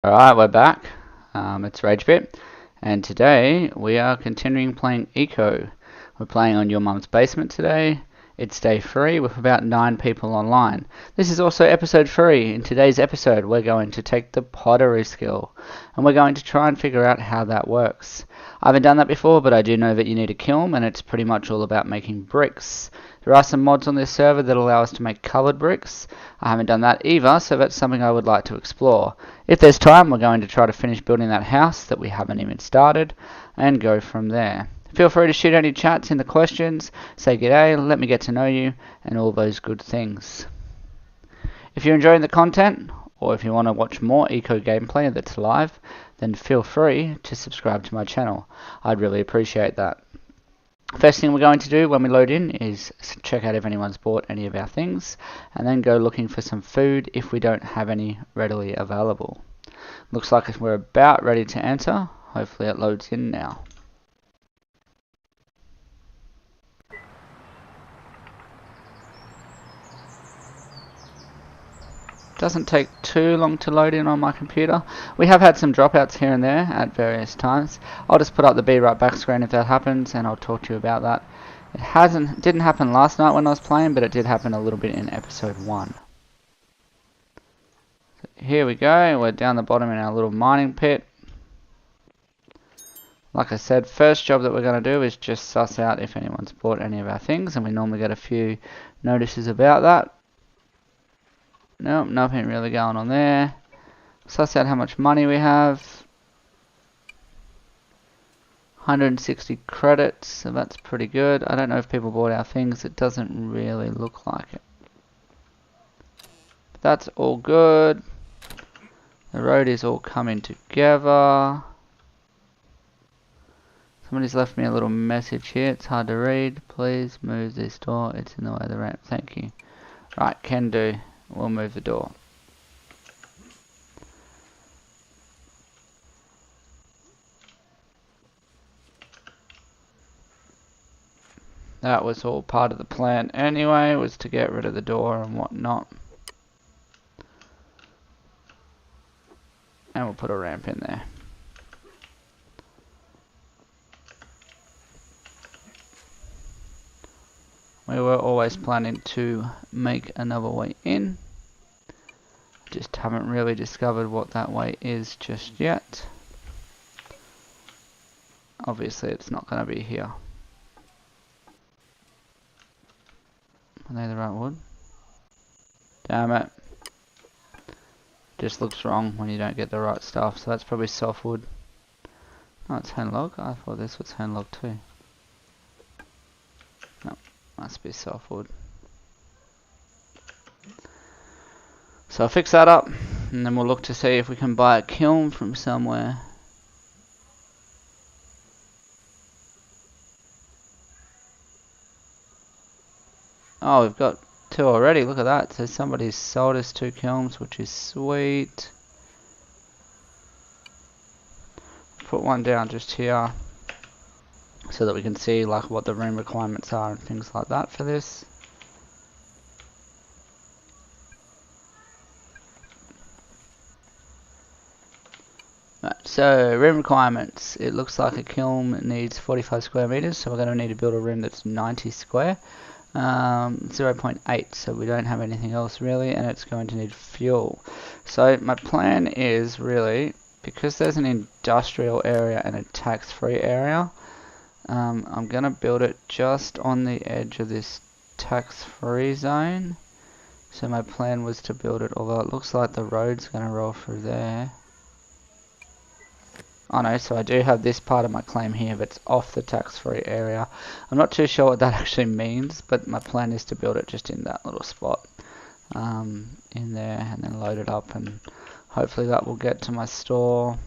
Alright, we're back. It's RageBit, and today we are continuing playing Eco. We're playing on your mum's basement today. It's day 3 with about 9 people online. This is also episode 3. In today's episode, we're going to take the pottery skill, and we're going to try and figure out how that works. I haven't done that before, but I do know that you need a kiln, and it's pretty much all about making bricks. There are some mods on this server that allow us to make coloured bricks. I haven't done that either, so that's something I would like to explore. If there's time, we're going to try to finish building that house that we haven't even started, and go from there. Feel free to shoot any chats in the questions, say g'day, let me get to know you, and all those good things. If you're enjoying the content, or if you want to watch more Eco gameplay that's live, then feel free to subscribe to my channel. I'd really appreciate that. First thing we're going to do when we load in is check out if anyone's bought any of our things, and then go looking for some food if we don't have any readily available. Looks like we're about ready to enter. Hopefully it loads in now. Doesn't take too long to load in on my computer. We have had some dropouts here and there at various times. I'll just put up the be right back screen if that happens, and I'll talk to you about that. It didn't happen last night when I was playing, but it did happen a little bit in episode 1. So here we go, we're down the bottom in our little mining pit. Like I said, first job that we're going to do is just suss out if anyone's bought any of our things, and we normally get a few notices about that. Nope, nothing really going on there. Suss out how much money we have. 160 credits, so that's pretty good. I don't know if people bought our things, it doesn't really look like it. But that's all good. The road is all coming together. Somebody's left me a little message here, it's hard to read. Please move this door, it's in the way of the ramp. Thank you. Right, can do. We'll move the door. That was all part of the plan anyway, was to get rid of the door and whatnot. And we'll put a ramp in there. We were always planning to make another way in. Just haven't really discovered what that way is just yet. Obviously it's not going to be here. Are they the right wood? Damn it. Just looks wrong when you don't get the right stuff, so that's probably softwood. Oh, it's hand log? I thought this was hand log too. No, must be softwood. So I'll fix that up, and then we'll look to see if we can buy a kiln from somewhere. Oh, we've got 2 already, look at that. So somebody's sold us 2 kilns, which is sweet. Put one down just here, so that we can see like what the room requirements are and things like that for this. Right, so room requirements. It looks like a kiln needs 45 square meters, so we're going to need to build a room that's 90 square. 0.8, so we don't have anything else really, and it's going to need fuel. So my plan is really, because there's an industrial area and a tax-free area, I'm going to build it just on the edge of this tax-free zone. So my plan was to build it, although it looks like the road's going to roll through there. Oh no, so I do have this part of my claim here, but it's off the tax-free area. I'm not too sure what that actually means, but my plan is to build it just in that little spot. In there, and then load it up, and hopefully that will get to my store.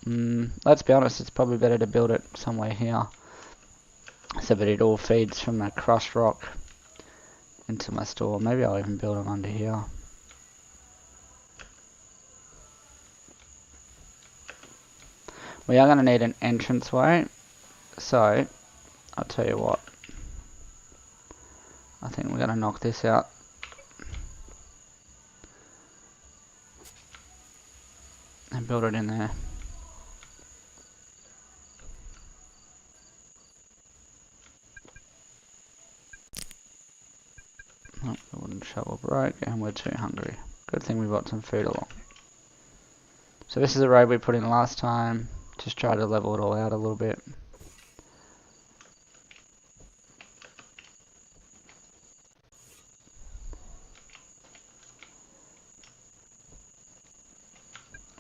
Let's be honest, it's probably better to build it somewhere here, so that it all feeds from that crushed rock into my store. Maybe I'll even build them under here. We are going to need an entranceway, so I'll tell you what, I think we're going to knock this out. and build it in there. Oh, the wooden shovel broke and we're too hungry. Good thing we brought some food along. So this is the road we put in last time. Just try to level it all out a little bit.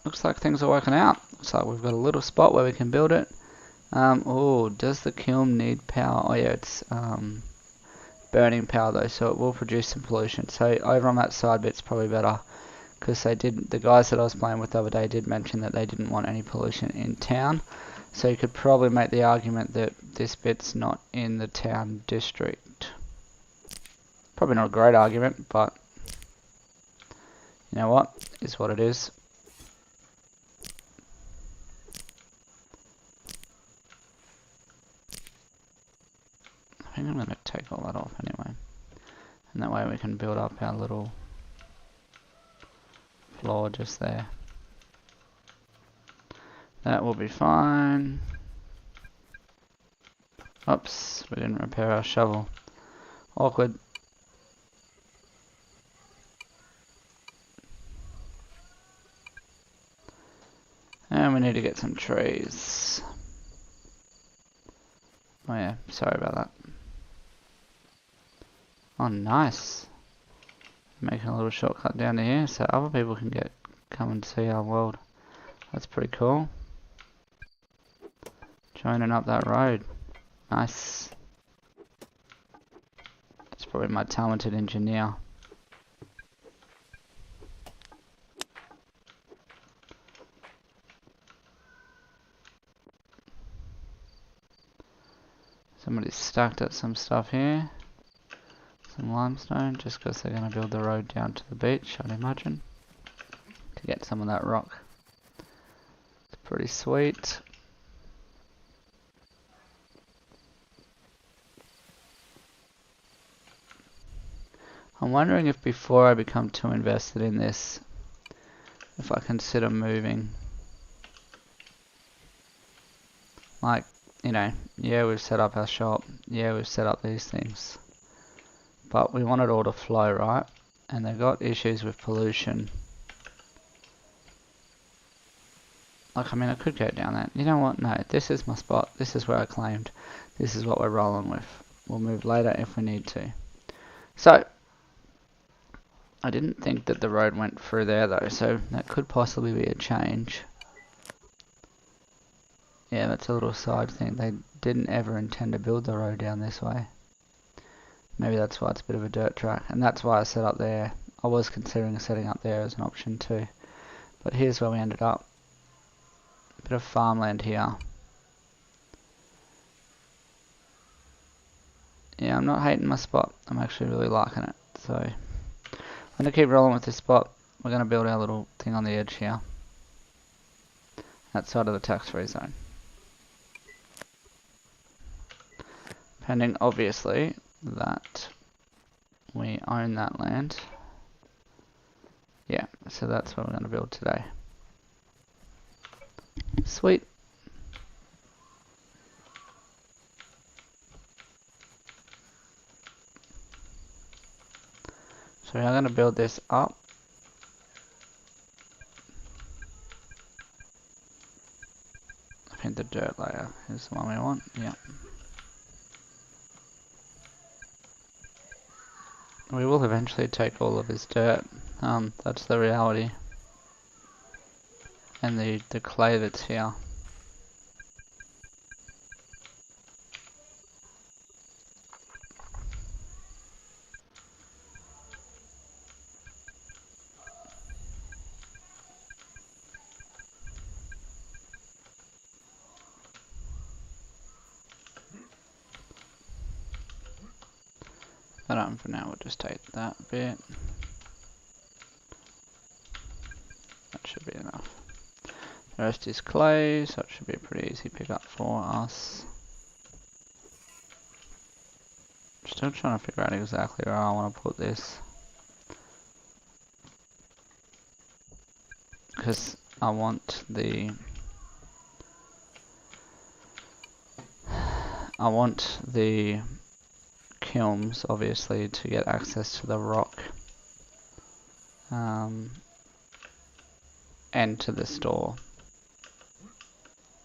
Looks like things are working out. Looks like we've got a little spot where we can build it. Oh, does the kiln need power? Oh yeah, it's burning power though, so it will produce some pollution. So over on that side bit's probably better, because the guys that I was playing with the other day did mention that they didn't want any pollution in town. So you could probably make the argument that this bit's not in the town district. Probably not a great argument, but you know what? Is what it is. I think I'm going to take all that off anyway. And that way we can build up our little floor just there. That will be fine. Oops, we didn't repair our shovel. Awkward. And we need to get some trees. Oh yeah, sorry about that. Oh nice. Making a little shortcut down to here so other people can come and see our world. That's pretty cool. Joining up that road. Nice. That's probably my talented engineer. Somebody's stacked up some stuff here. Some limestone, just because they're going to build the road down to the beach, I'd imagine. To get some of that rock. It's pretty sweet. I'm wondering if before I become too invested in this, if I consider moving. Like, you know, yeah, we've set up our shop, yeah, we've set up these things, but we want it all to flow, right? And they've got issues with pollution. Like, I mean, I could go down that. You know what? No, this is my spot. This is where I claimed. This is what we're rolling with. We'll move later if we need to. So, I didn't think that the road went through there though, so that could possibly be a change. Yeah, that's a little side thing. They didn't ever intend to build the road down this way. Maybe that's why it's a bit of a dirt track. And that's why I set up there. I was considering setting up there as an option too. But here's where we ended up. A bit of farmland here. Yeah, I'm not hating my spot. I'm actually really liking it. So, I'm going to keep rolling with this spot. We're going to build our little thing on the edge here. Outside of the tax-free zone. Pending, obviously, that we own that land. Yeah, so that's what we're going to build today. Sweet. So I'm going to build this up. I think the dirt layer is the one we want. Yeah. We will eventually take all of his dirt. That's the reality. And the clay that's here. But for now we'll just take that bit. That should be enough. The rest is clay, so it should be a pretty easy pickup for us. Still trying to figure out exactly where I want to put this. Because I want the kilns obviously to get access to the rock and to the store.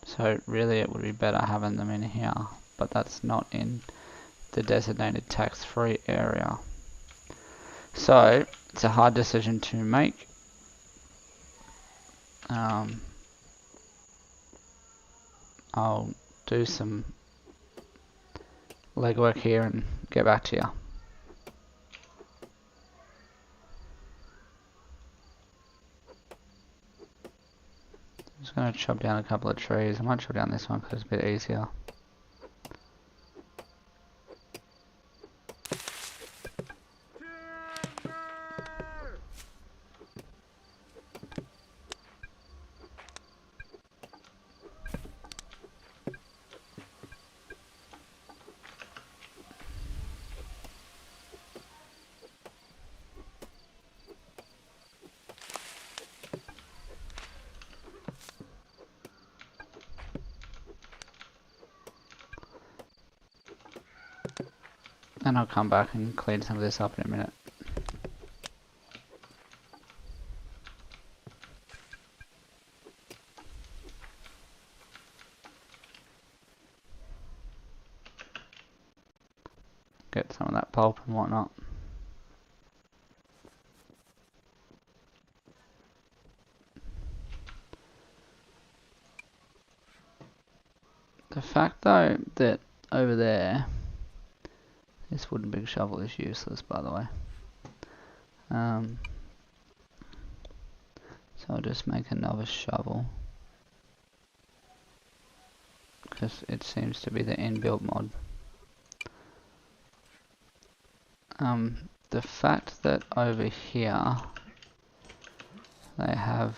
So really it would be better having them in here, but that's not in the designated tax-free area. So it's a hard decision to make. I'll do some legwork here and get back to you. I'm just going to chop down a couple of trees. I might chop down this one because it's a bit easier. And I'll come back and clean some of this up in a minute. Get some of that pulp and whatnot. The fact though that over there, this wooden big shovel is useless, by the way. So I'll just make another shovel, because it seems to be the inbuilt mod. The fact that over here they have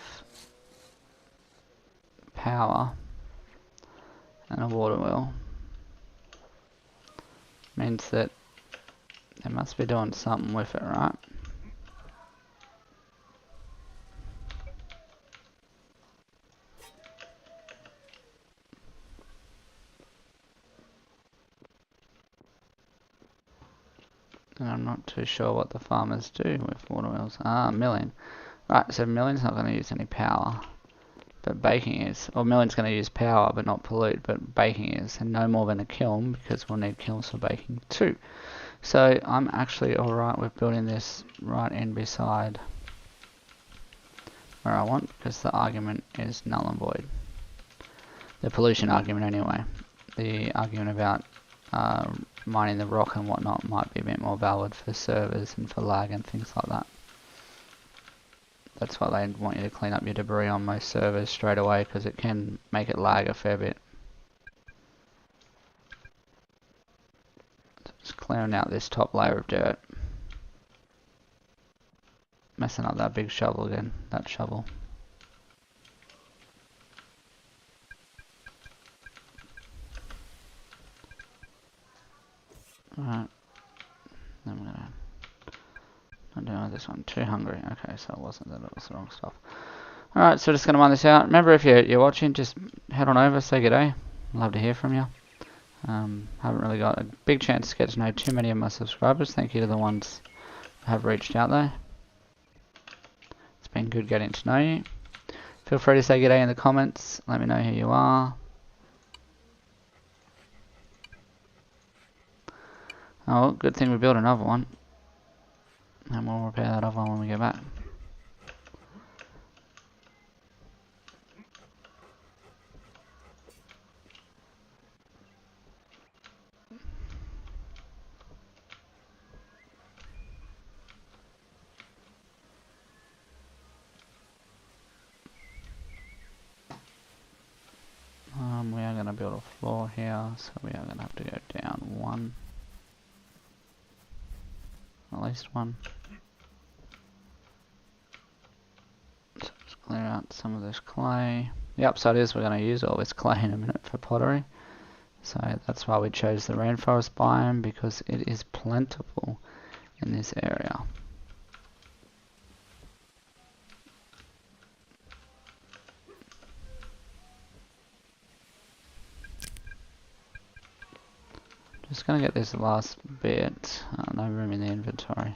power and a water wheel means that they must be doing something with it, right? And I'm not too sure what the farmers do with water wheels. Ah, milling. Right, so milling's not going to use any power, but baking is. Or milling's going to use power but not pollute, but baking is. And no more than a kiln, because we'll need kilns for baking too. So I'm actually alright with building this right in beside where I want, because the argument is null and void. The pollution argument anyway. The argument about mining the rock and whatnot might be a bit more valid for servers and for lag and things like that. That's why they want you to clean up your debris on most servers straight away, because it can make it lag a fair bit. So just clearing out this top layer of dirt. Messing up that big shovel again, that shovel. Alright. Then we're gonna not doing with this one. Too hungry. Okay, so it wasn't that, it was the wrong stuff. Alright, so just gonna mine this out. Remember, if you're watching, just head on over, say good day. Love to hear from you. Haven't really got a big chance to get to know too many of my subscribers. Thank you to the ones who have reached out though. It's been good getting to know you. Feel free to say good day in the comments. Let me know who you are. Oh, good thing we built another one. And we'll repair that other one when we get back. We are going to build a floor here, so we are going to have to go down one. At least one. So just clear out some of this clay. The upside is we're going to use all this clay in a minute for pottery. So that's why we chose the rainforest biome, because it is plentiful in this area. Just gonna get this last bit. No room in the inventory.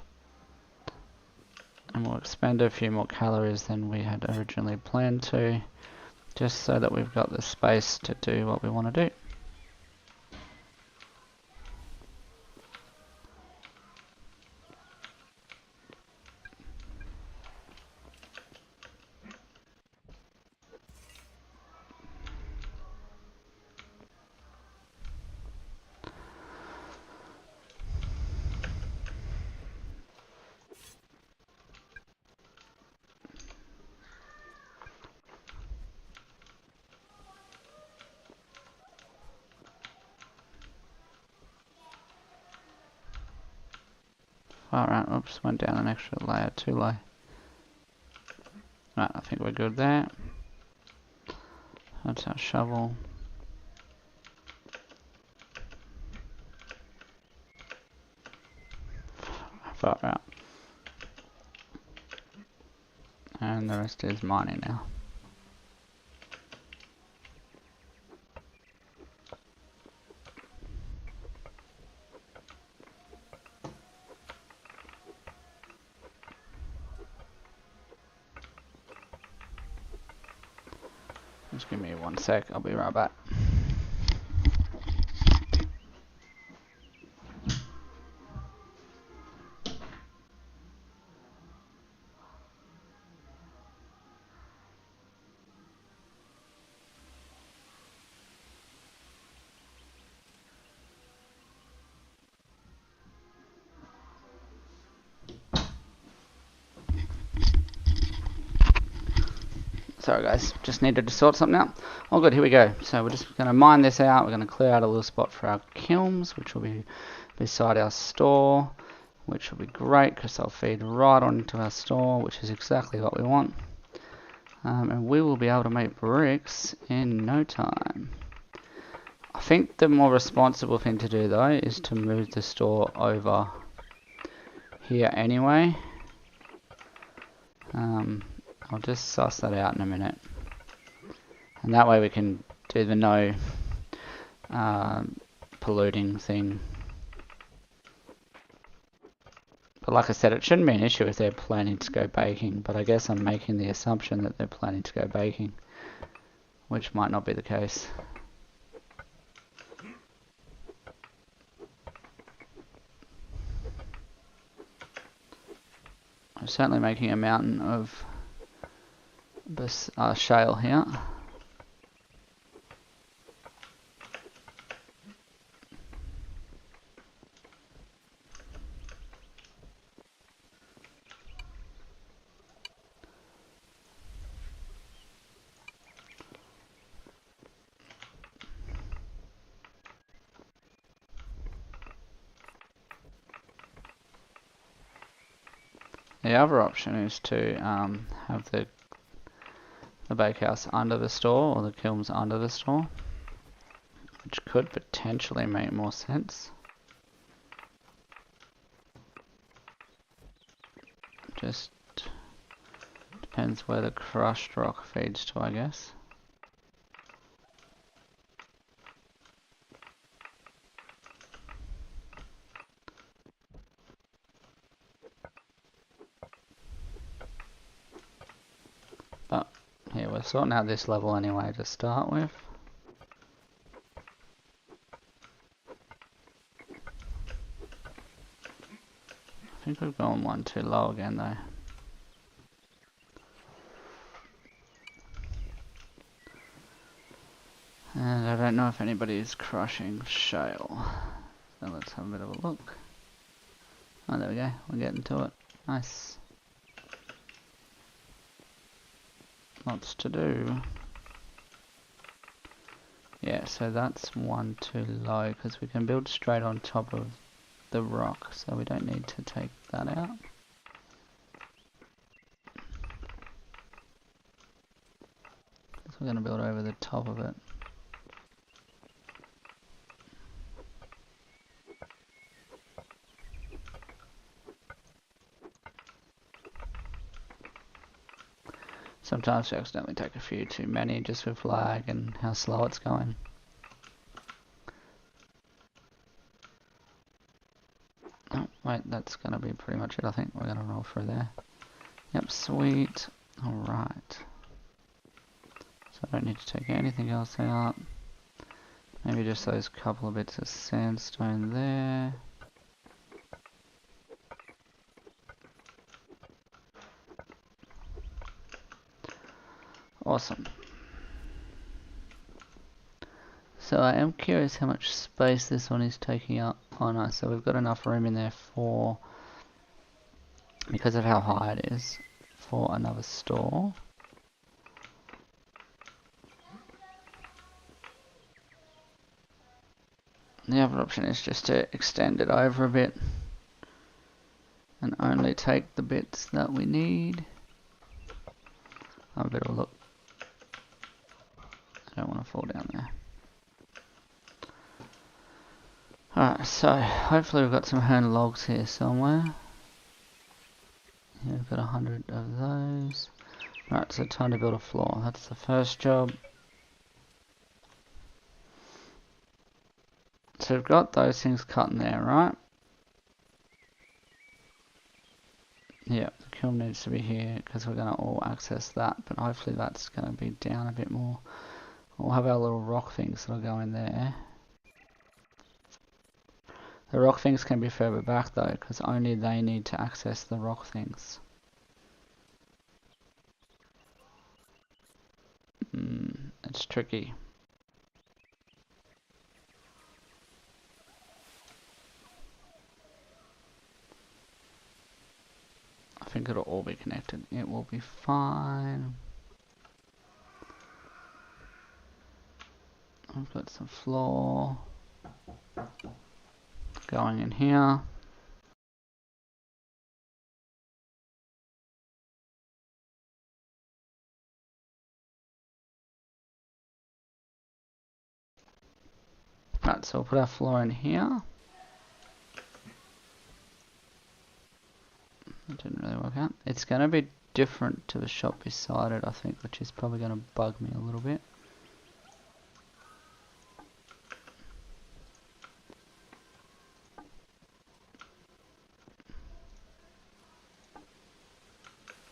And we'll expend a few more calories than we had originally planned to, just so that we've got the space to do what we want to do. Alright, oops, went down an extra layer too low. Right, I think we're good there. That's our shovel. Far out. And the rest is mining now. Just give me 1 sec, I'll be right back. Sorry guys, just needed to sort something out. All good, here we go. So we're just going to mine this out. We're going to clear out a little spot for our kilns, which will be beside our store, which will be great because they'll feed right on into our store, which is exactly what we want. And we will be able to make bricks in no time. I think the more responsible thing to do though is to move the store over here anyway. I'll just suss that out in a minute, and that way we can do the no polluting thing. But like I said, it shouldn't be an issue if they're planning to go baking, but I guess I'm making the assumption that they're planning to go baking, which might not be the case. I'm certainly making a mountain of this shale here. The other option is to have the bakehouse under the store, or the kilns under the store, which could potentially make more sense. Just depends where the crushed rock feeds to, I guess. But yeah, we're sorting out this level anyway to start with. I think we've gone one too low again though. And I don't know if anybody is crushing shale. So let's have a bit of a look. Oh, there we go. We're getting to it. Nice. Lots to do. Yeah, so that's one too low because we can build straight on top of the rock, so we don't need to take that out. So we're going to build over the top of it. Sometimes we accidentally take a few too many just with lag and how slow it's going. Wait, that's gonna be pretty much it, I think. We're gonna roll through there. Yep, sweet. Alright. So I don't need to take anything else out. Maybe just those couple of bits of sandstone there. Awesome. So I am curious how much space this one is taking up on us. So we've got enough room in there for, because of how high it is, for another store. The other option is just to extend it over a bit and only take the bits that we need. Have a bit of a look. I don't want to fall down there. Alright, so hopefully we've got some hand logs here somewhere. Yeah, we've got 100 of those. Right, so time to build a floor. That's the first job. So we've got those things cut in there, right? Yeah, the kiln needs to be here because we're going to all access that, but hopefully that's going to be down a bit more. We'll have our little rock things that'll go in there. The rock things can be further back though, because only they need to access the rock things. It's tricky. I think it'll all be connected. It will be fine. I've got some floor going in here. Right, so we'll put our floor in here. That didn't really work out. It's going to be different to the shop beside it, I think, which is probably going to bug me a little bit.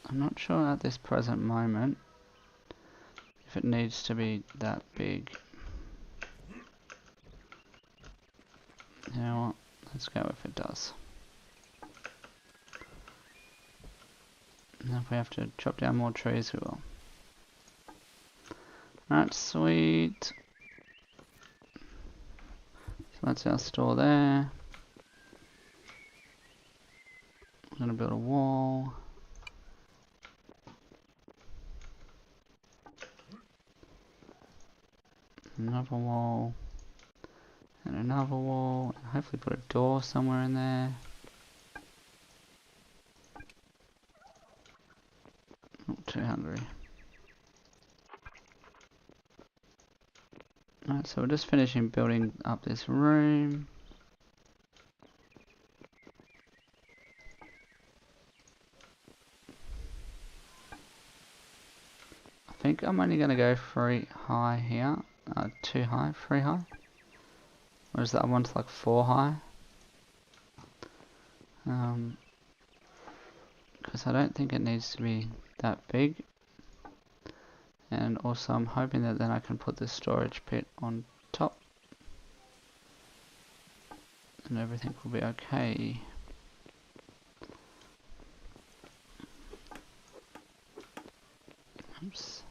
I'm not sure at this present moment if it needs to be that big. You know what? Let's go if it does. And if we have to chop down more trees, we will. Alright, sweet. So that's our store there. I'm going to build a wall. Another wall. And another wall. And hopefully put a door somewhere in there. Not too hungry. Alright, so we're just finishing building up this room. I think I'm only going to go 3 high here. 2 high, 3 high. Whereas that one's like 4 high. Because I don't think it needs to be that big. And also I'm hoping that then I can put the storage pit on top. And everything will be okay. Oops.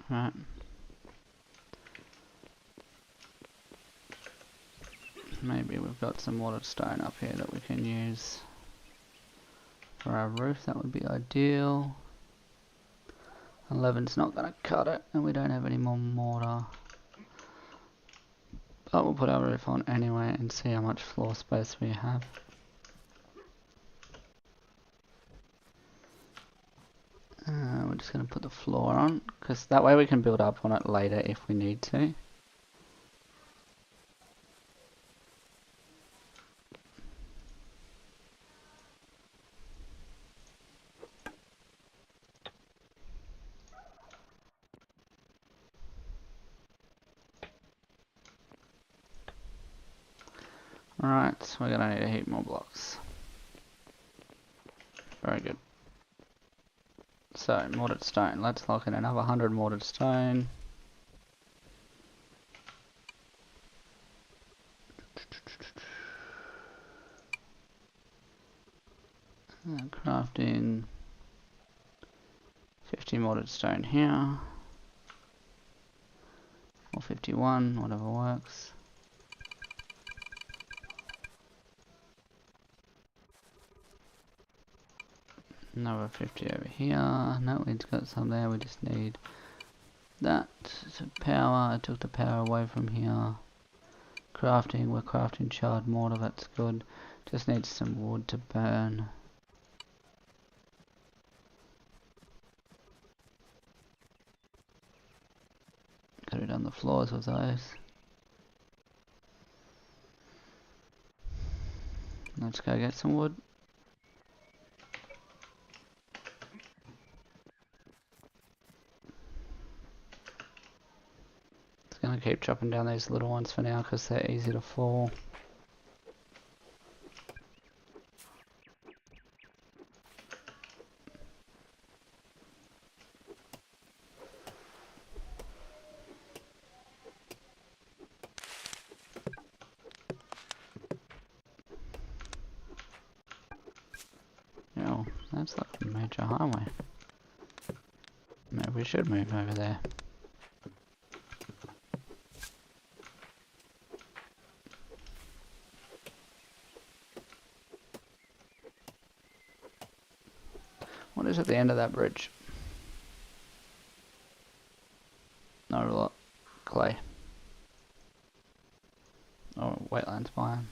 Right. Maybe we've got some watered stone up here that we can use for our roof. That would be ideal. 11's not going to cut it, and we don't have any more mortar. But we'll put our roof on anyway and see how much floor space we have. We're just going to put the floor on, because that way we can build up on it later if we need to. Alright, so we're gonna need a heap more blocks. Very good. So, mortared stone. Let's lock in another 100 mortared stone. And crafting 50 mortared stone here. Or 51, whatever works. Another 50 over here. No, we've got some there. We just need that to power. I took the power away from here. Crafting, we're crafting charred mortar, that's good. Just need some wood to burn. Could have done the floors with those. Let's go get some wood. Just gonna keep chopping down these little ones for now because they're easy to fall. Oh, that's like a major highway. Maybe we should move over there. What is at the end of that bridge? Not a lot. Clay. Oh, wetlands biome.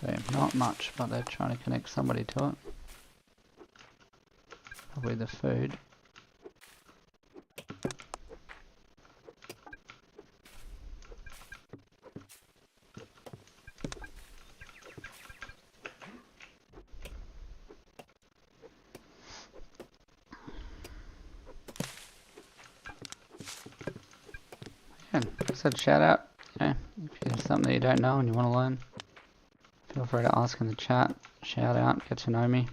So not much, but they're trying to connect somebody to it. Probably the food. Again, like I said, shout out. You know, if there's something you don't know and you want to learn, feel free to ask in the chat. Shout out, get to know me.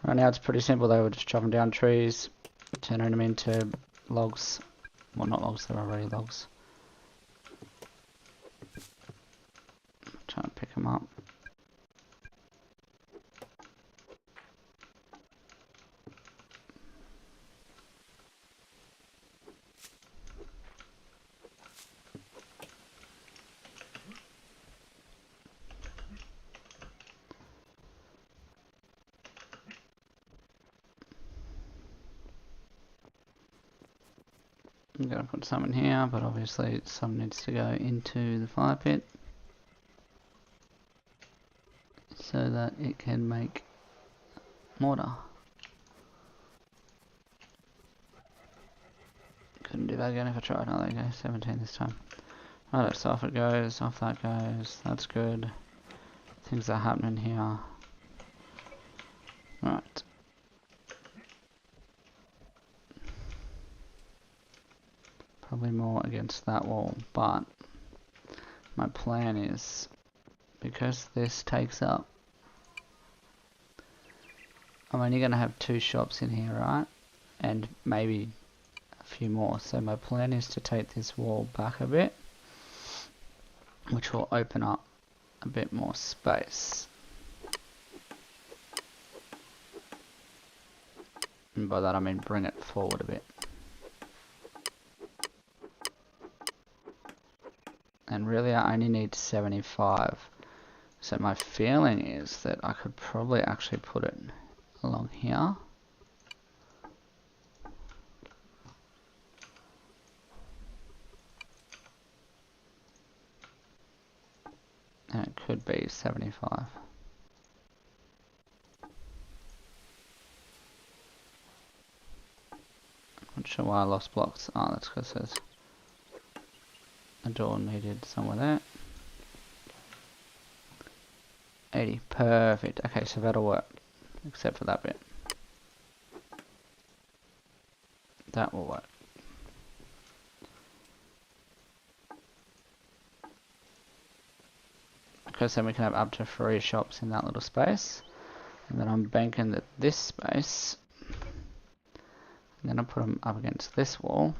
Right now it's pretty simple though, we're just chopping down trees, turning them into logs. Well, not logs, they're already logs. Trying to pick them up. I'm going to put some in here, but obviously some needs to go into the fire pit so that it can make mortar. Couldn't do that again if I tried. Oh, there you go, 17 this time. Right, so off it goes, off that goes, that's good. Things are happening here. Right. Probably more against that wall, but my plan is, because this takes up, I'm only going to have 2 shops in here, right? And maybe a few more. So my plan is to take this wall back a bit, which will open up a bit more space. And by that I mean bring it forward a bit. And really I only need 75. So my feeling is that I could probably actually put it along here. And it could be 75. Not sure why I lost blocks. Oh, that's because there's a door needed somewhere there. 80, perfect. Okay, so that'll work, except for that bit. That will work. because then we can have up to 3 shops in that little space. And then I'm banking that this space, I'm going to put them up against this wall.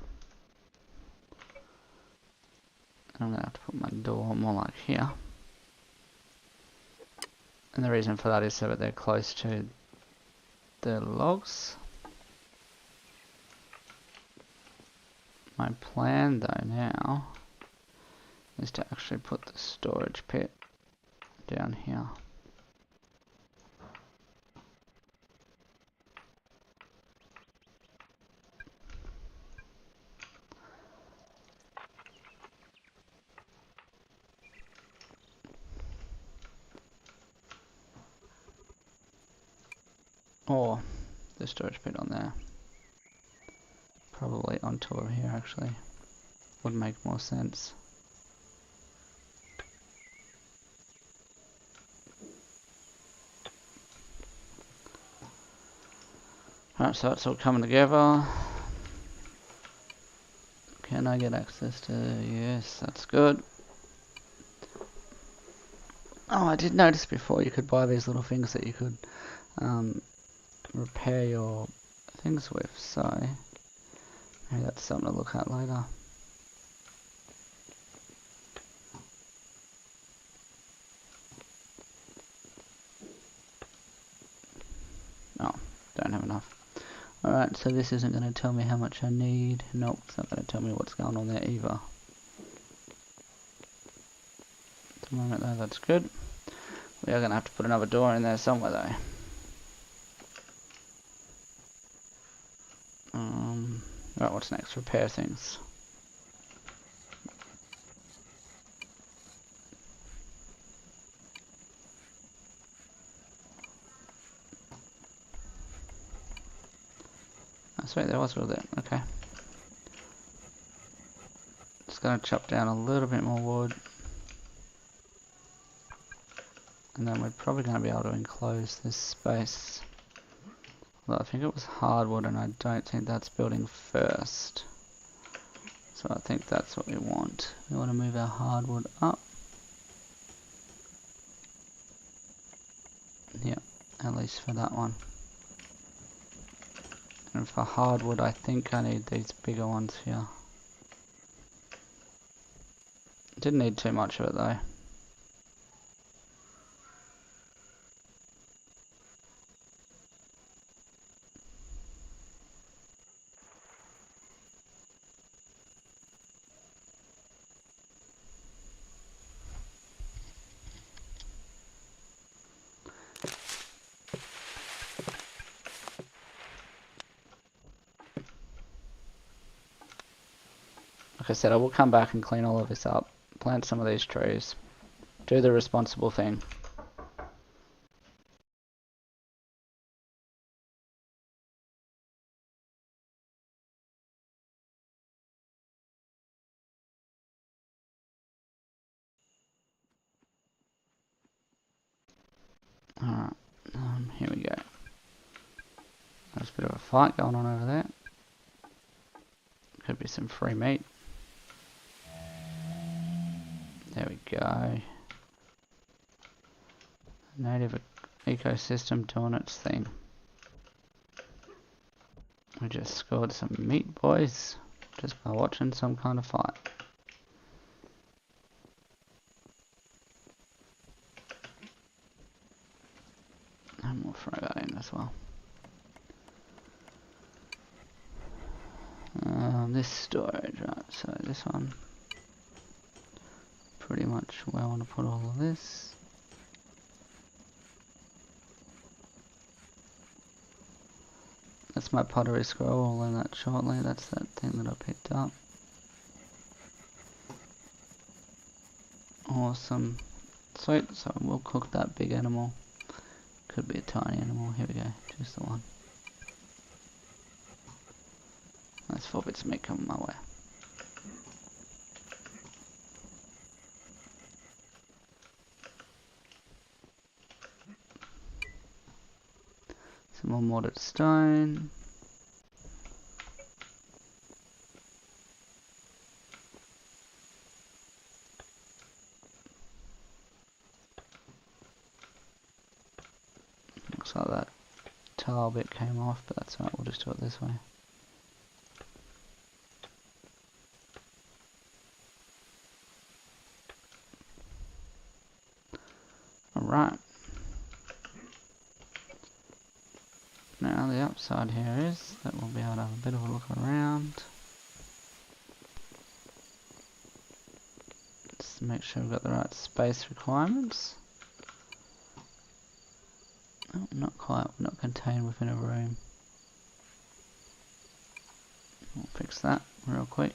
And I'm going to have to put my door more like here. And the reason for that is so that they're close to the logs. My plan though now is to actually put the storage pit down here. Or the storage pit on there. Probably on top of here actually. Would make more sense. Alright, so it's all coming together. Can I get access to... Yes, that's good. Oh, I did notice before you could buy these little things that you could repair your things with, so maybe that's something to look at later. Oh, don't have enough. Alright, so this isn't going to tell me how much I need. Nope, it's not going to tell me what's going on there either. At the moment though, that's good. We are going to have to put another door in there somewhere though. Right, what's next? Repair things. Oh, sweet, there was all that. Okay. Just going to chop down a little bit more wood. And then we're probably going to be able to enclose this space. Although I think it was hardwood and I don't think that's building first. So I think that's what we want. We want to move our hardwood up. Yeah, at least for that one. And for hardwood I think I need these bigger ones here. Didn't need too much of it though. Like I said, I will come back and clean all of this up, plant some of these trees, do the responsible thing. Alright, here we go. There's a bit of a fight going on over there. Could be some free meat. There we go. Native ecosystem doing its thing. We just scored some meat, boys, just by watching some kind of fight. And we'll throw that in as well. This storage, right, so this one, pretty much where I want to put all of this. That's my pottery scroll, I'll learn that shortly, that's that thing that I picked up. Awesome. Sweet, so we'll cook that big animal. Could be a tiny animal, here we go, just the one. That's 4 bits of meat coming my way. Some more mortared stone. like that tile bit came off, but that's alright, we'll just do it this way. Alright. Now the upside here is that we'll be able to have a bit of a look around. Just make sure we've got the right space requirements. Oh, not quite, we're not contained within a room. We'll fix that real quick.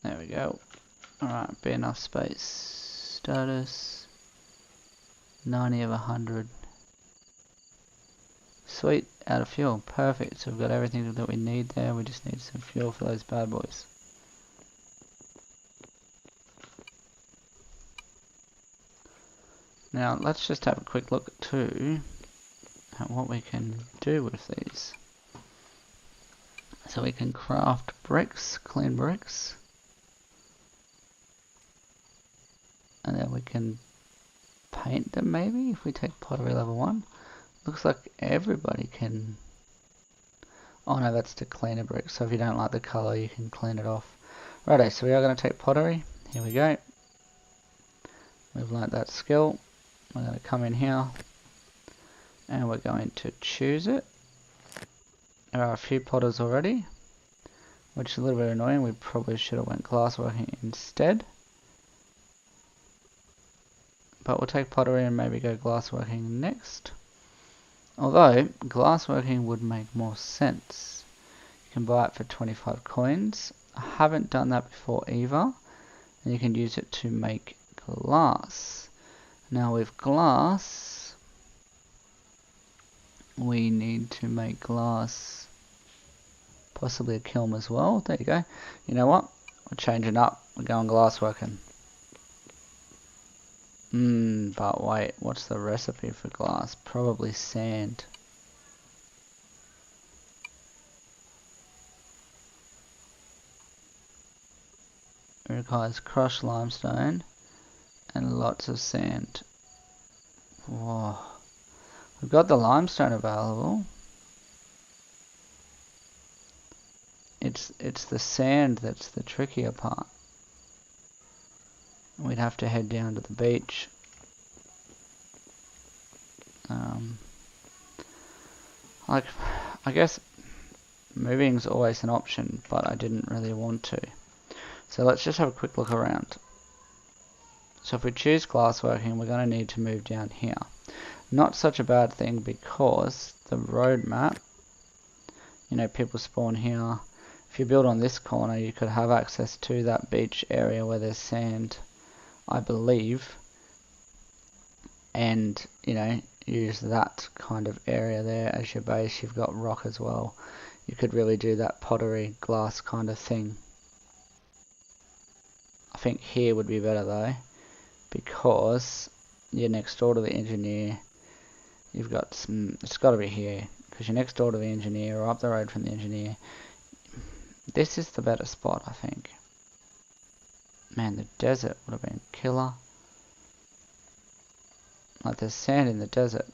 There we go. Alright, be enough space. Status 90 of 100. Sweet, out of fuel. Perfect. So we've got everything that we need there. We just need some fuel for those bad boys. Now let's just have a quick look too at what we can do with these. So we can craft bricks, clean bricks. And then we can paint them maybe if we take pottery level 1. Looks like everybody can. Oh no, that's to clean a brick. So if you don't like the colour, you can clean it off. Righto, so we are going to take pottery. Here we go. We've learnt that skill. We're going to come in here and we're going to choose it. There are a few potters already, which is a little bit annoying. We probably should have went glassworking instead. But we'll take pottery and maybe go glassworking next. Although, glassworking would make more sense. You can buy it for 25 coins. I haven't done that before either. And you can use it to make glass. Now with glass, we need to make glass, possibly a kiln as well. There you go. You know what? We're changing up. We're going glassworking. But wait, what's the recipe for glass? Probably sand. It requires crushed limestone and lots of sand. Whoa. We've got the limestone available. It's the sand that's the trickier part. We'd have to head down to the beach. Like, I guess moving's always an option, but I didn't really want to. So let's just have a quick look around. So if we choose glassworking, we're going to need to move down here. Not such a bad thing because the road map, you know, people spawn here. If you build on this corner, you could have access to that beach area where there's sand, I believe, and you know, use that kind of area there as your base. You've got rock as well. You could really do that pottery glass kind of thing. I think here would be better though, because you're next door to the engineer. You've got some, it's got to be here because you're next door to the engineer or up the road from the engineer. This is the better spot, I think. Man, the desert would have been killer. Like, there's sand in the desert.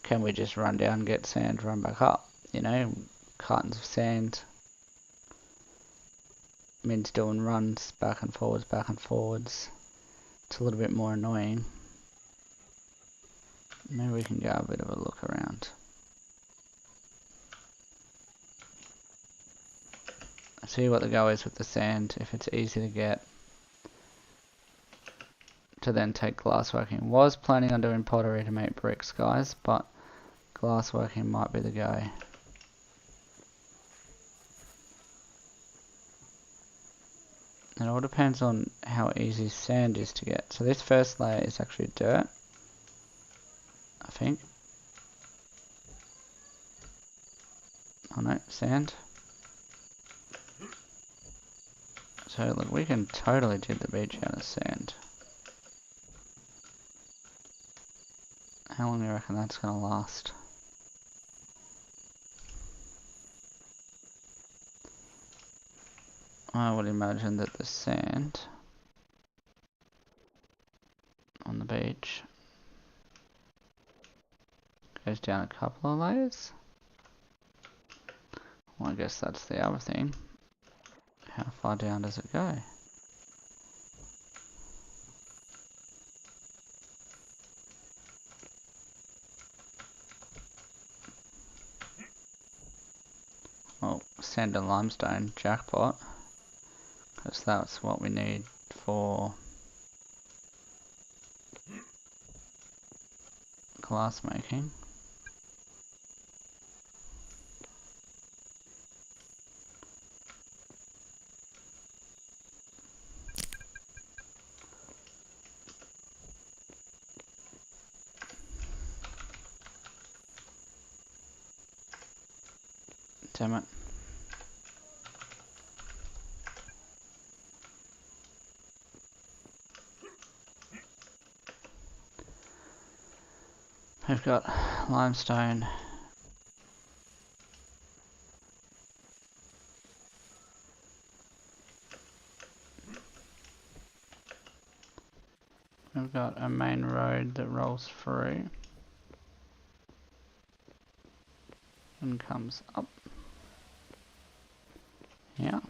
Can we just run down, get sand, run back up? You know, cartons of sand. Means doing runs back and forwards, back and forwards. It's a little bit more annoying. Maybe we can go a bit of a look around. See what the go is with the sand, if it's easy to get. To then take glassworking. Was planning on doing pottery to make bricks, guys, but glassworking might be the go. It all depends on how easy sand is to get. So this first layer is actually dirt, I think. Oh no, sand. So look, we can totally do the beach out of sand. How long do you reckon that's going to last? I would imagine that the sand on the beach goes down a couple of layers. Well, I guess that's the other thing. How far down does it go? Well, sand and limestone, jackpot. Because that's what we need for glass making. Damn it. We've got limestone. We've got a main road that rolls through and comes up. Yeah.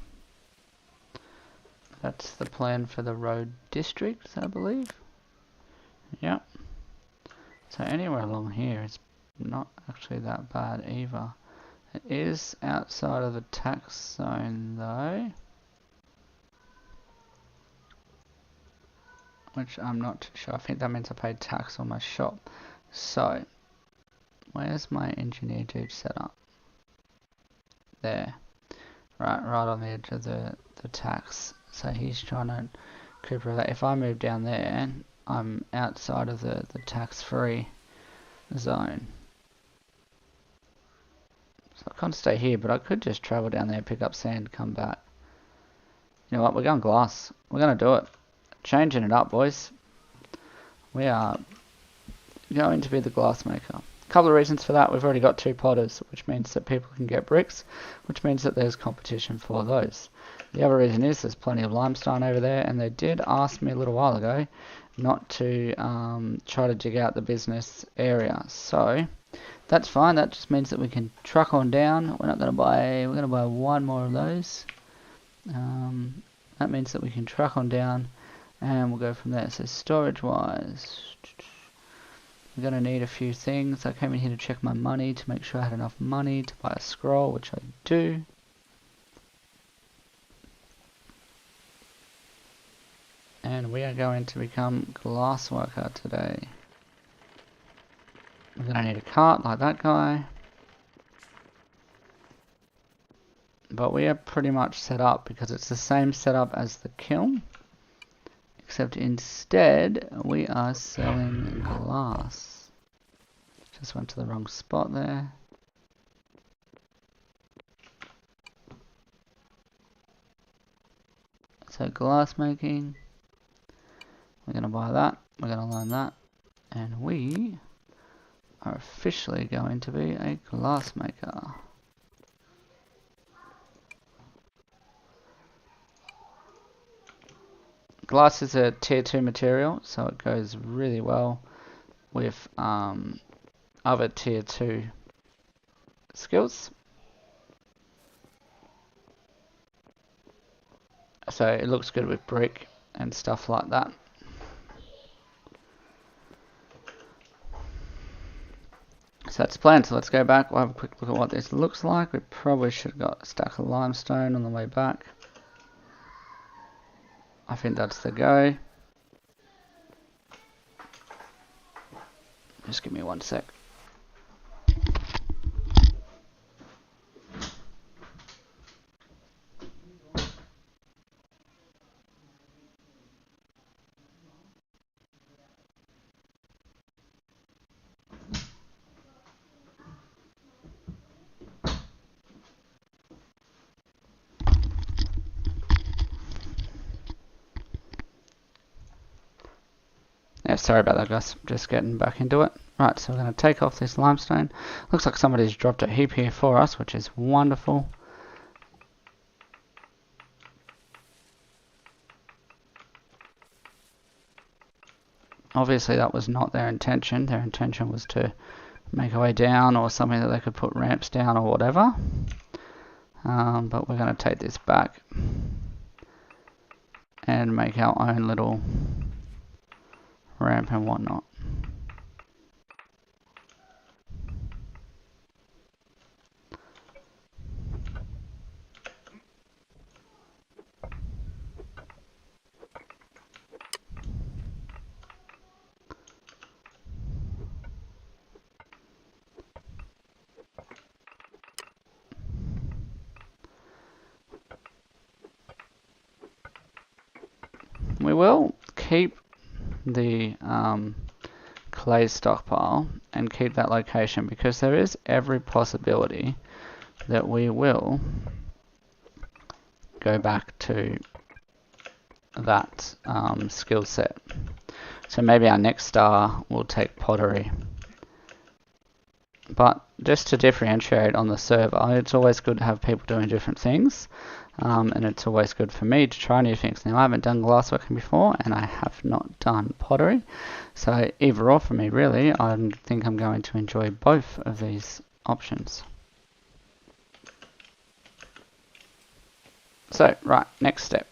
That's the plan for the road district, I believe. Yeah. So anywhere along here is not actually that bad either. It is outside of the tax zone though, which I'm not too sure. I think that means I paid tax on my shop. So, where's my engineer dude set up? There. Right on the edge of the tax. So he's trying to cover that. If I move down there, I'm outside of the tax-free zone. So I can't stay here, but I could just travel down there, pick up sand, come back. You know what, we're going glass. We're going to do it. Changing it up, boys. We are going to be the glass maker. A couple of reasons for that. We've already got 2 potters, which means that people can get bricks, which means that there's competition for those. The other reason is there's plenty of limestone over there, and they did ask me a little while ago not to try to dig out the business area. So that's fine. That just means that we can truck on down. We're going to buy 1 more of those. That means that we can truck on down and we'll go from there. So storage wise, we're going to need a few things. I came in here to check my money to make sure I had enough money to buy a scroll, which I do. And we are going to become glass worker today. We're going to need a cart like that guy. But we are pretty much set up because it's the same setup as the kiln. Except instead, we are selling glass. Just went to the wrong spot there. So glass making. We're going to buy that. We're going to learn that. And we are officially going to be a glass maker. Glass is a tier 2 material, so it goes really well with other tier 2 skills. So it looks good with brick and stuff like that. So that's the plan. So let's go back. We'll have a quick look at what this looks like. We probably should have got a stack of limestone on the way back. I think that's the go. Just give me 1 sec. Yeah, sorry about that, guys. Just getting back into it. Right, so we're going to take off this limestone. Looks like somebody's dropped a heap here for us, which is wonderful. Obviously that was not their intention. Their intention was to make a way down or something that they could put ramps down or whatever. But we're going to take this back and make our own little ramp and whatnot. We will keep the clay stockpile and keep that location because there is every possibility that we will go back to that skill set. So maybe our next star will take pottery. But just to differentiate on the server, it's always good to have people doing different things. And it's always good for me to try new things. Now I haven't done glassworking before and I have not done pottery. So either or for me really, I think I'm going to enjoy both of these options. So right, next step.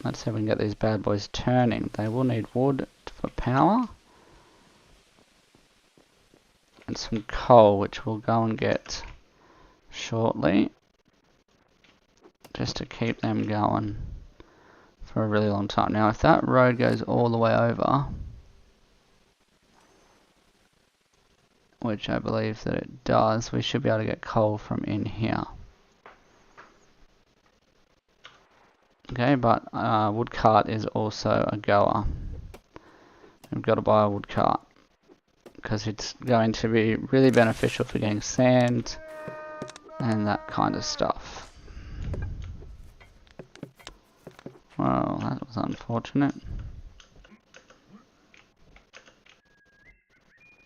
Let's see if we can get these bad boys turning. They will need wood for power. And some coal, which we'll go and get shortly. Just to keep them going for a really long time. Now if that road goes all the way over, which I believe that it does, we should be able to get coal from in here. Okay, but wood cart is also a goer. We've got to buy a wood cart because it's going to be really beneficial for getting sand and that kind of stuff. Well, that was unfortunate.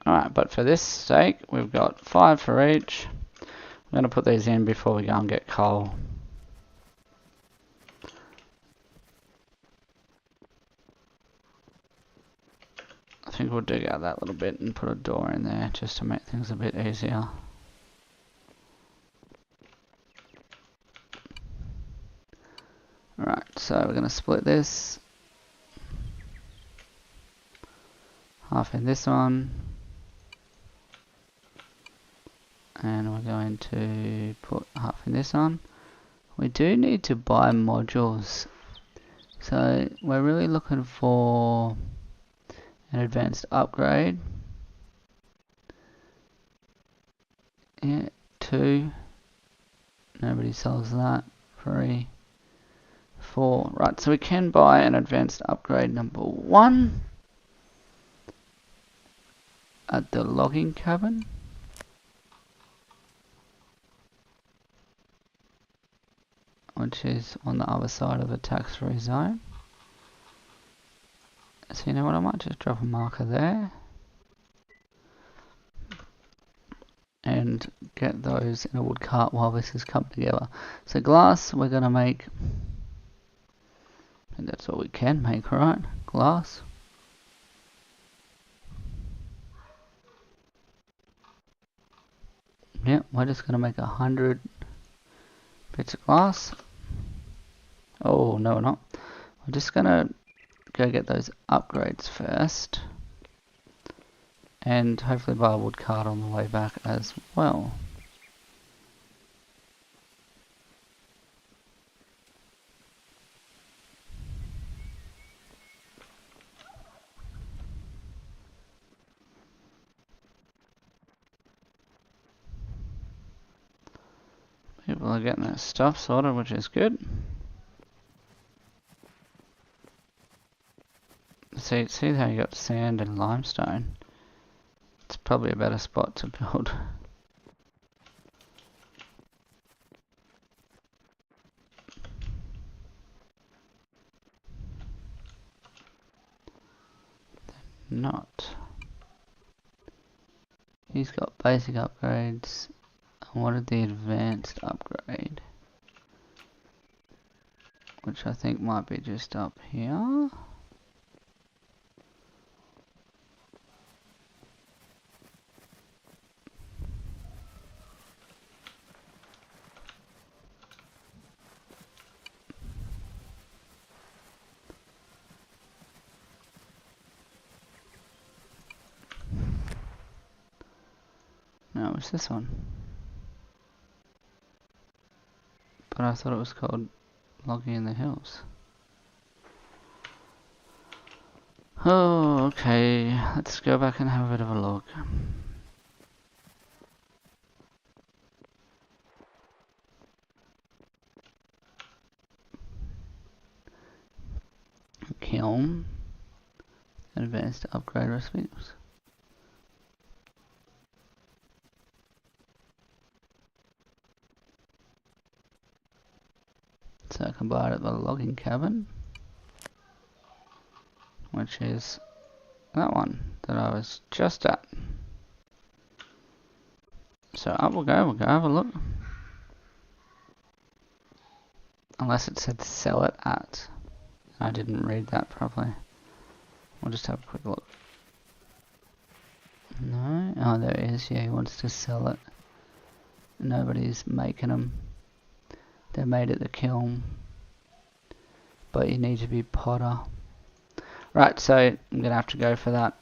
Alright, but for this sake, we've got 5 for each. I'm going to put these in before we go and get coal. I think we'll dig out that little bit and put a door in there just to make things a bit easier. Alright, so we're going to split this. Half in this one. And we're going to put half in this one. We do need to buy modules. So we're really looking for an advanced upgrade. Yeah, 2. Nobody sells that. 3. 4. Right, so we can buy an advanced upgrade number 1 at the logging cabin. Which is on the other side of the tax-free zone. So you know what, I might just drop a marker there. And get those in a wood cart while this is coming together. So glass, we're going to make, and that's all we can make, right? Glass. Yep, we're just going to make 100 bits of glass. Oh, no we're not. We're just going to go get those upgrades first. And hopefully buy a wood cart on the way back as well. People are getting their stuff sorted, which is good. See how you got sand and limestone? It's probably a better spot to build. Not. He's got basic upgrades. I wanted the advanced upgrade, which I think might be just up here. What's this one? But I thought it was called Logging in the Hills. Oh, okay. Let's go back and have a bit of a look. Kiln. Advanced upgrade recipes. So I can buy it at the logging cabin, which is that one that I was just at. So up we'll go have a look. Unless it said sell it at. I didn't read that properly. We'll just have a quick look. No? Oh, there it is. Yeah, he wants to sell it. Nobody's making them. They're made at the kiln. But you need to be potter. Right, so I'm going to have to go for that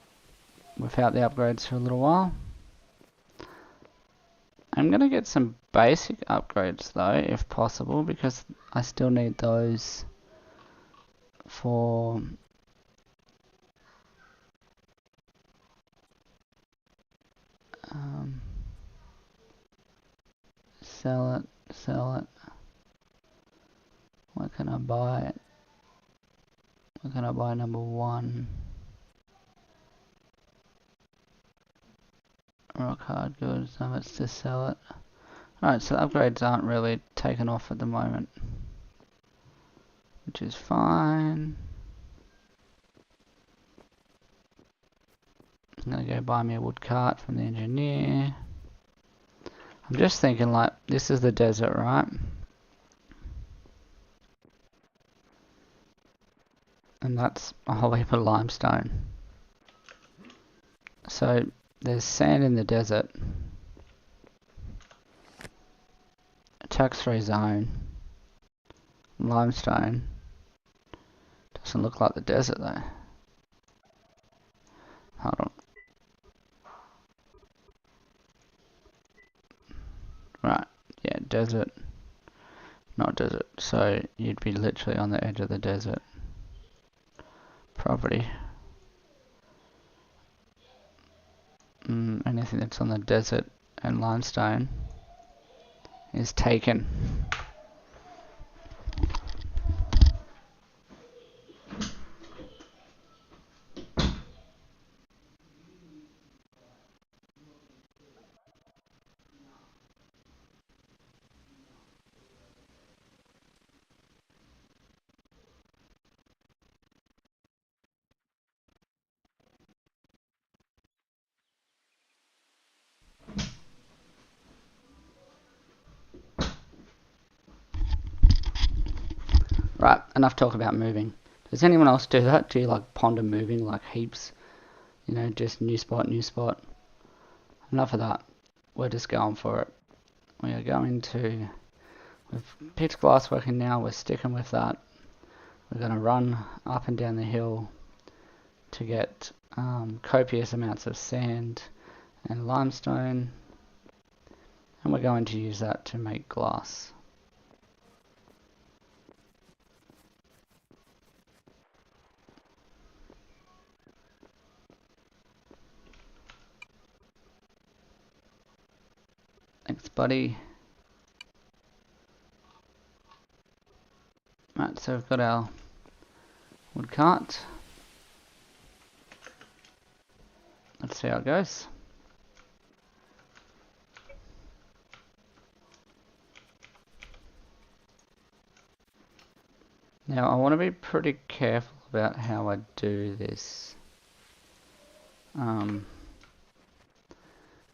without the upgrades for a little while. I'm going to get some basic upgrades though, if possible, because I still need those for sell it. What can I buy? What can I buy? Number 1. Rock hard goods, so much to sell it. Alright, so upgrades aren't really taken off at the moment, which is fine. I'm gonna go buy me a wood cart from the engineer. I'm just thinking, like, this is the desert, right? And that's a whole heap of limestone. So there's sand in the desert. A tax-free zone. Limestone. Doesn't look like the desert though. Hold on. Right, yeah, desert. Not desert. So you'd be literally on the edge of the desert. Property. Anything that's on the desert and limestone is taken. Right, enough talk about moving. Does anyone else do that? Do you like ponder moving like heaps? You know, just new spot, new spot. Enough of that. We're just going for it. We are going to... We've picked glass working now, we're sticking with that. We're going to run up and down the hill to get copious amounts of sand and limestone. And we're going to use that to make glass. Thanks, buddy. Right, so we've got our wood cart. Let's see how it goes. Now I want to be pretty careful about how I do this.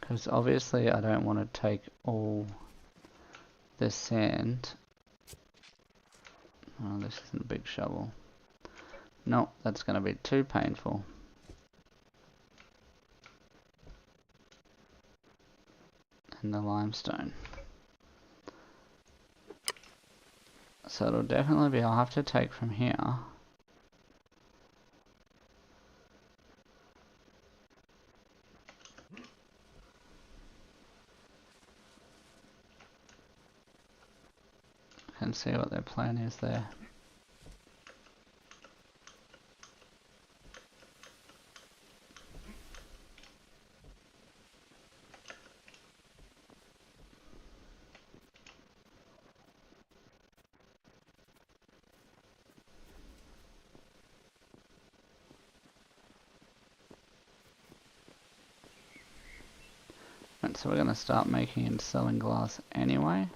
Because obviously I don't want to take all the sand. Oh, this isn't a big shovel. No, that's going to be too painful. And the limestone. So it'll definitely be, I'll have to take from here. and see what their plan is there. Right, so we're going to start making and selling glass anyway.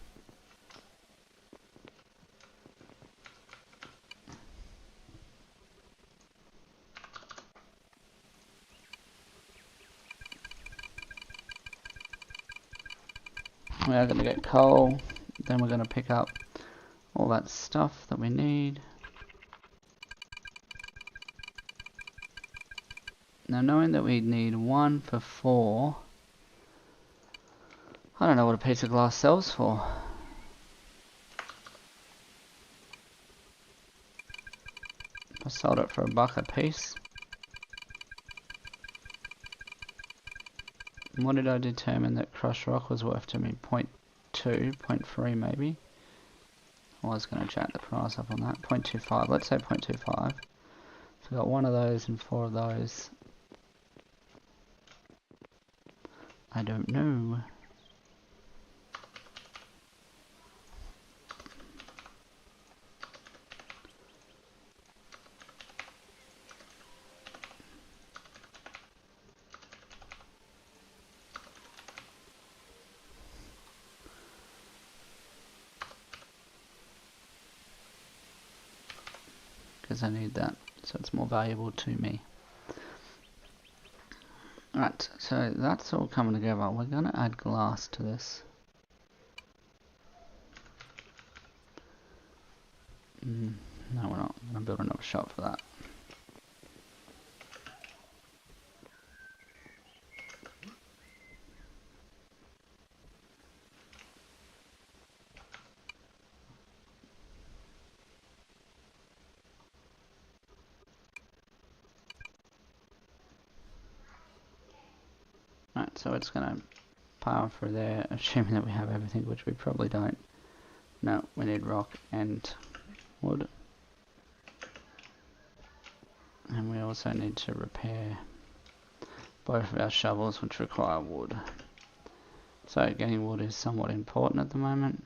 We are going to get coal, then we're going to pick up all that stuff that we need. Now, knowing that we need 1 for 4, I don't know what a piece of glass sells for. I sold it for $1 a piece. What did I determine that crushed rock was worth to me? 0.2, 0.3 maybe. I was going to jack the price up on that. 0.25, let's say 0.25. So we got 1 of those and 4 of those. I don't know. Because I need that, so it's more valuable to me. Right, so that's all coming together. We're going to add glass to this. No, we're not. I'm going to build another shop for that. Right, so it's going to power through there, assuming that we have everything, which we probably don't. No, we need rock and wood. And we also need to repair both of our shovels, which require wood. So getting wood is somewhat important at the moment.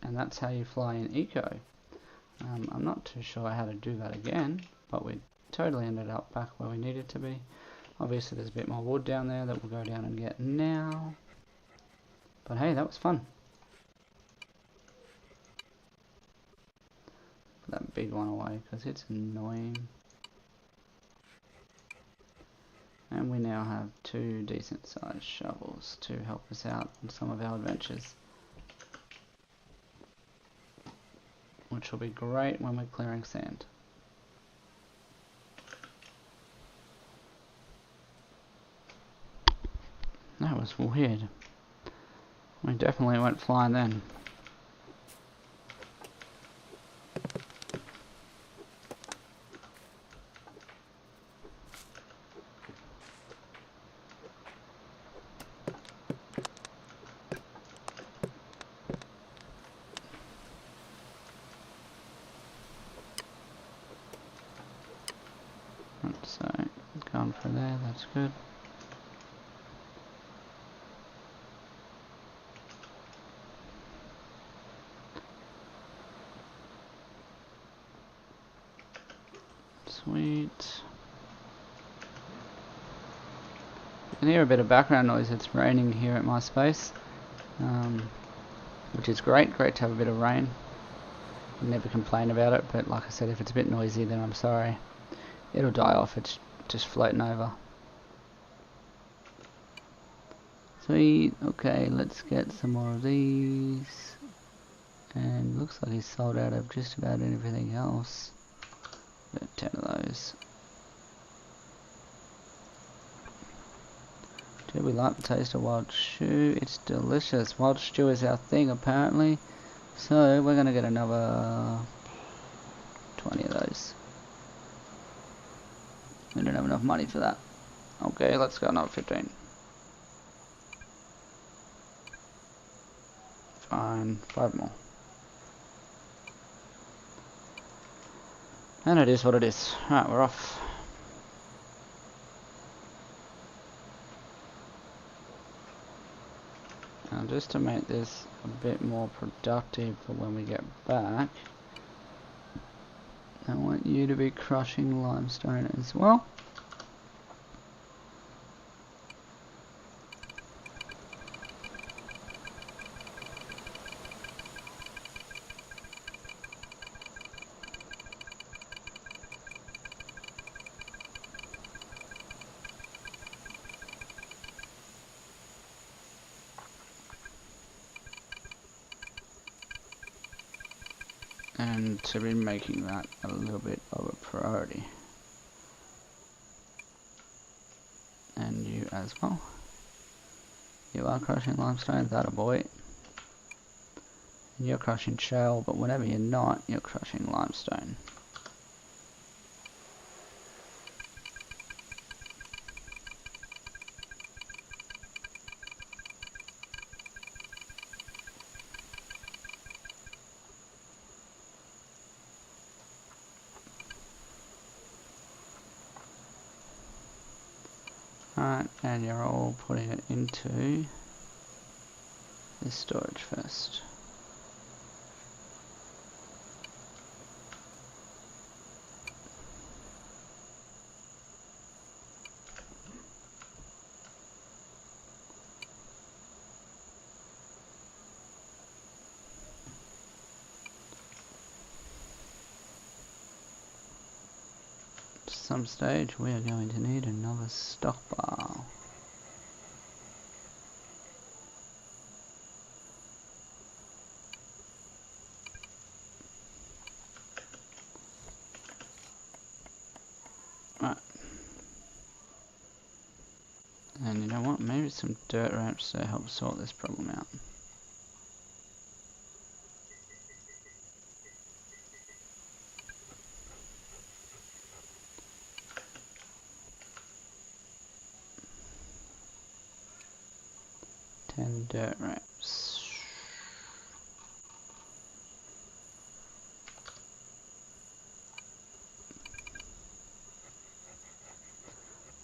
And that's how you fly in eco. I'm not too sure how to do that again, but we totally ended up back where we needed to be. Obviously there's a bit more wood down there that we'll go down and get now. But hey, that was fun. Put that big one away because it's annoying. And we now have 2 decent sized shovels to help us out on some of our adventures. Which will be great when we're clearing sand. That was weird. We definitely went flying then. So, going for there, that's good. Sweet. You can hear a bit of background noise, it's raining here at my space. which is great. Great to have a bit of rain. Never complain about it, but like I said, if it's a bit noisy, then I'm sorry. It'll die off. It's just floating over. Sweet. Okay, let's get some more of these. And looks like he's sold out of just about everything else. Got 10 of those. Do we like the taste of wild stew? It's delicious. Wild stew is our thing apparently. So we're gonna get another 20 of those. We don't have enough money for that. Okay, let's go another 15. Fine, 5 more. And it is what it is. Alright, we're off. Now just to make this a bit more productive for when we get back, I want you to be crushing limestone as well. And to be making that a little bit of a priority. And you as well. You are crushing limestone, that a boy. You're crushing shale, but whenever you're not, you're crushing limestone. Alright, and you're all putting it into this storage first. At some stage we are going to need another stockpile. Right. And you know what, maybe some dirt ramps to help sort this problem out. Dirt ramps.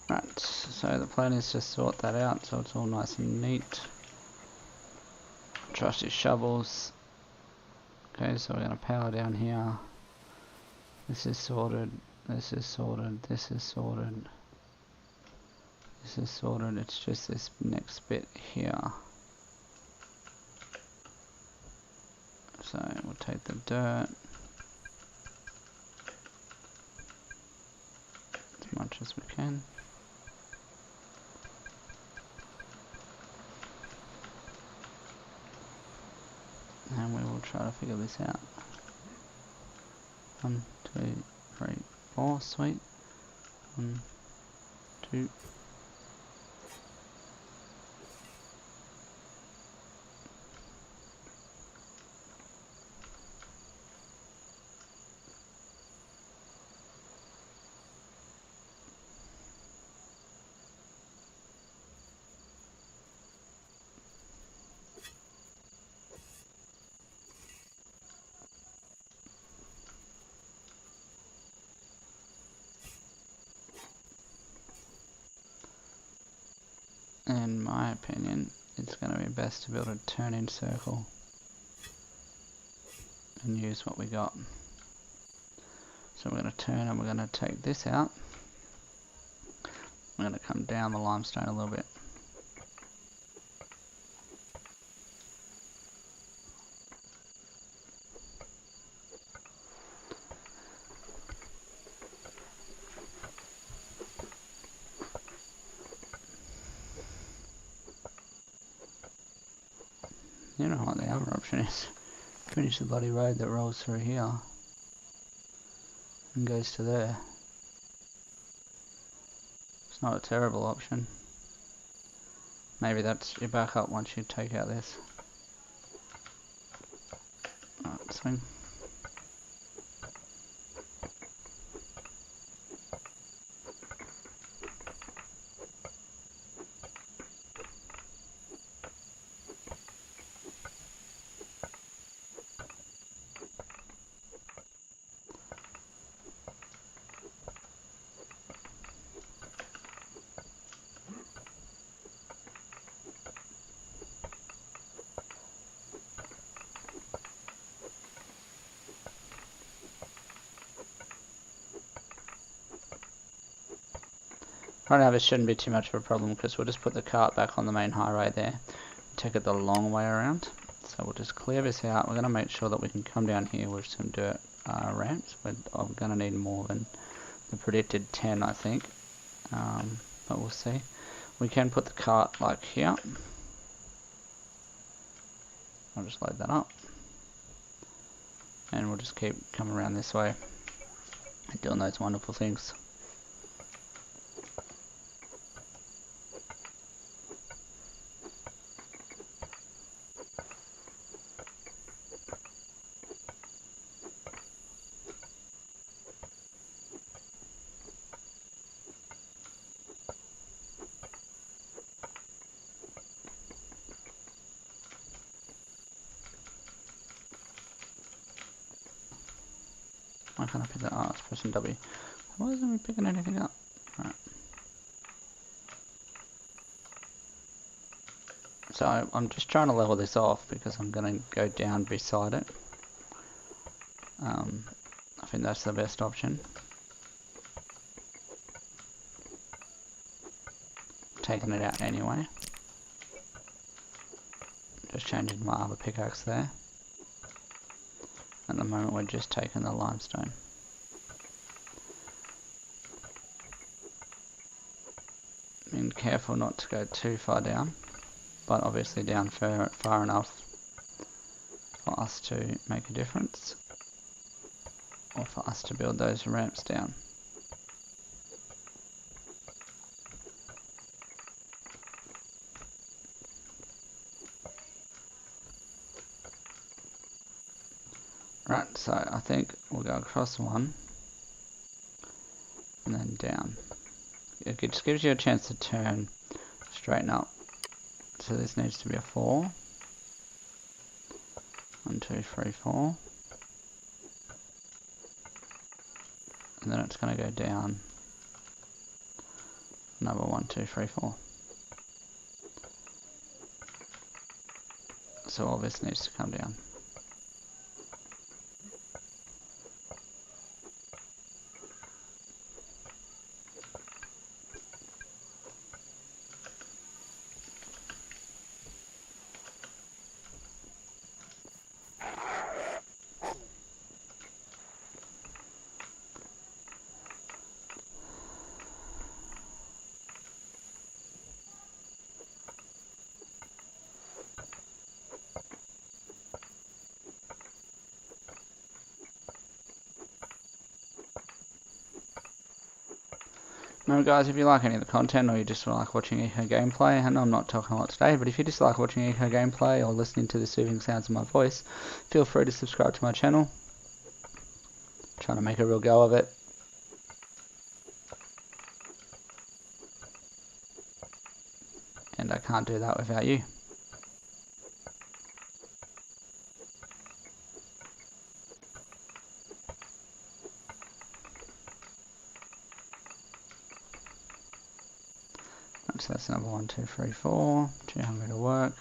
Right, so the plan is to sort that out so it's all nice and neat. Trusty shovels. Okay, so we're going to power down here. This is sorted, this is sorted, this is sorted. This is sorted, it's just this next bit here. So we'll take the dirt, as much as we can. And we will try to figure this out. 1, 2, 3, 4, sweet. 1, 2. In my opinion, it's going to be best to build a turn-in circle and use what we got. So we're going to turn and we're going to take this out. We're going to come down the limestone a little bit. You know what the other option is? Finish the bloody road that rolls through here and goes to there. It's not a terrible option. Maybe that's your backup once you take out this. Alright, swing. Right now this shouldn't be too much of a problem because we'll just put the cart back on the main highway there. Take it the long way around. So we'll just clear this out. We're going to make sure that we can come down here with some dirt ramps. I'm going to need more than the predicted 10, I think. But we'll see. We can put the cart like here. I'll just load that up. And we'll just keep coming around this way and doing those wonderful things. Why can't I pick that up? It's pressing W. Why isn't it picking anything up? Right. So I'm just trying to level this off because I'm going to go down beside it. I think that's the best option. Taking it out anyway. Just changing my other pickaxe there. At the moment we're just taking the limestone. Being careful not to go too far down, but obviously down far enough for us to make a difference, or for us to build those ramps down. Right, so I think we'll go across one and then down. It just gives you a chance to turn, straighten up. So this needs to be a 4. 1, 2, 3, 4. And then it's going to go down another 1, 2, 3, 4. So all this needs to come down. Remember guys, if you like any of the content or you just like watching eco gameplay, I know I'm not talking a lot today, but if you just like watching eco gameplay or listening to the soothing sounds of my voice, feel free to subscribe to my channel. I'm trying to make a real go of it. And I can't do that without you. So that's number 1, 2, 3, 4. Too hungry to work.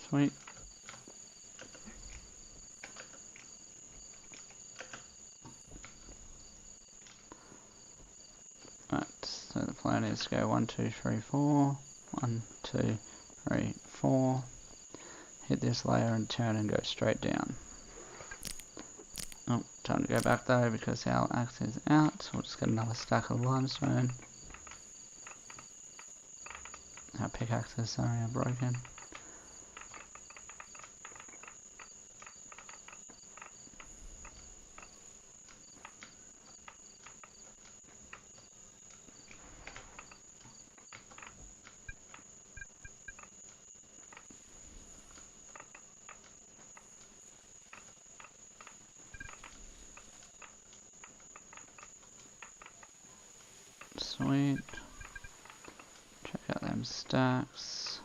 Sweet. Right, so the plan is to go 1, 2, 3, 4. 1, 2, 3, 4. Hit this layer and turn and go straight down. Oh, time to go back though because our axe is out. So we'll just get another stack of limestone. Our pickaxes, sorry, are broken. Sweet. Check out them stacks.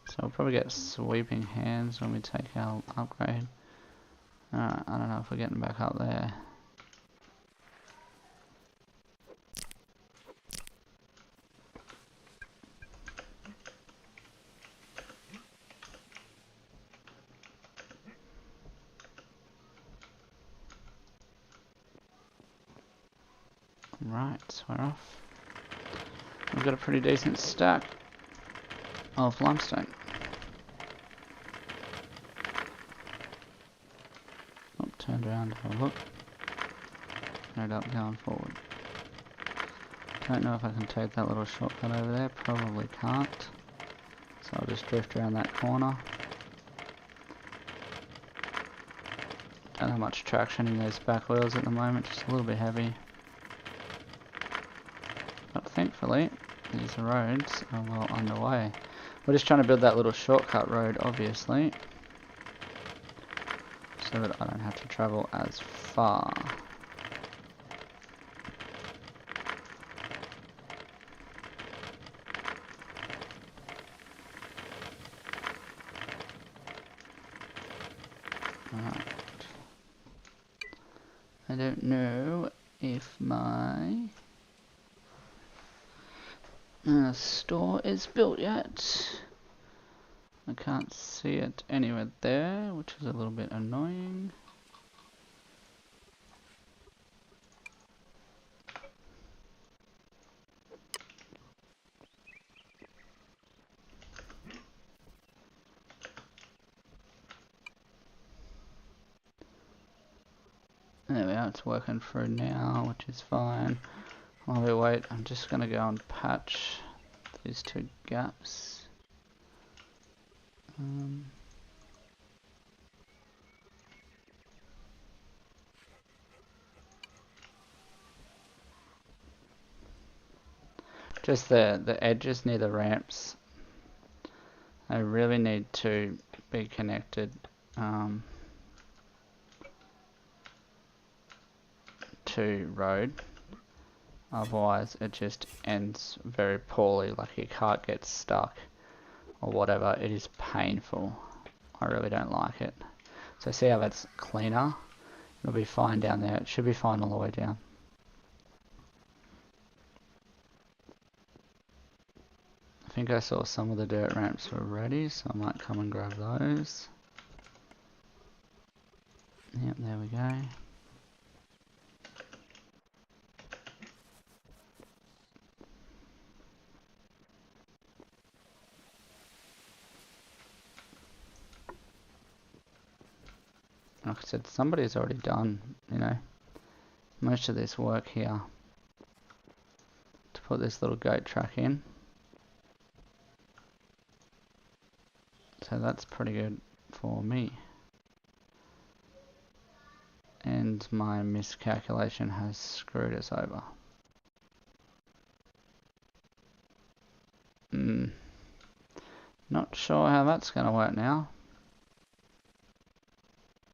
So we'll probably get sweeping hands when we take our upgrade. Alright, I don't know if we're getting back up there. Right, so we're off. We've got a pretty decent stack of limestone. Oh, turned around to have a look. Head up, going forward. Don't know if I can take that little shortcut over there. Probably can't. So I'll just drift around that corner. Don't have much traction in those back wheels at the moment, just a little bit heavy. But thankfully, these roads are well underway. We're just trying to build that little shortcut road, obviously, so that I don't have to travel as far. Right. I don't know if my store is built yet. I can't see it anywhere there, which is a little bit annoying. There we are, it's working through now, which is fine. While we wait, I'm just going to go and patch these two gaps. Just the edges near the ramps, I really need to be connected to road. Otherwise it just ends very poorly, like your cart gets stuck or whatever. It is painful. I really don't like it. So see how that's cleaner? It'll be fine down there. It should be fine all the way down. I think I saw some of the dirt ramps were ready, so I might come and grab those. Yep, there we go. Like I said, somebody's already done, you know, most of this work here to put this little goat track in. So that's pretty good for me. And my miscalculation has screwed us over. Not sure how that's going to work now.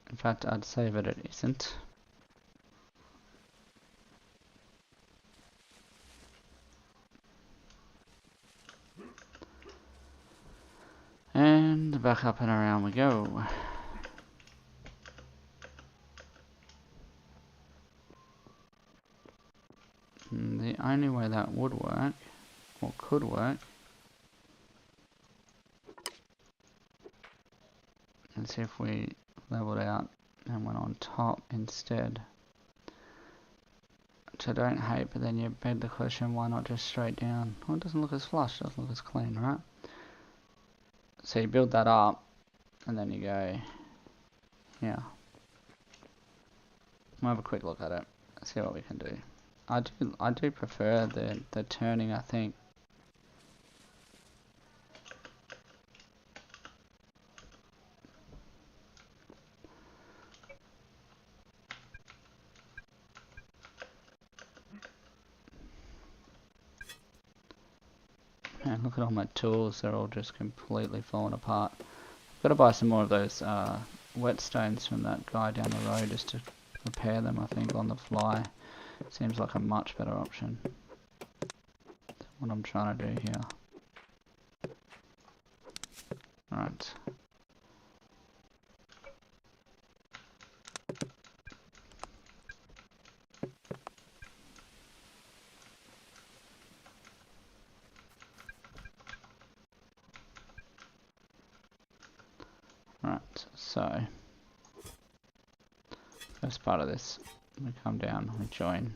In fact, I'd say that it isn't. And back up and around we go. The only way that would work, or could work, let's see if we leveled out and went on top instead. which I don't hate, but then you beg the question, why not just straight down? Well, it doesn't look as flush, it doesn't look as clean, right? So you build that up, and then you go, yeah. We'll have a quick look at it, see what we can do. I do prefer the turning, I think. And look at all my tools, they're all just completely falling apart. I've got to buy some more of those whetstones from that guy down the road just to repair them, I think, on the fly. Seems like a much better option than what I'm trying to do here. Right. Right, so first part of this, we come down, we join,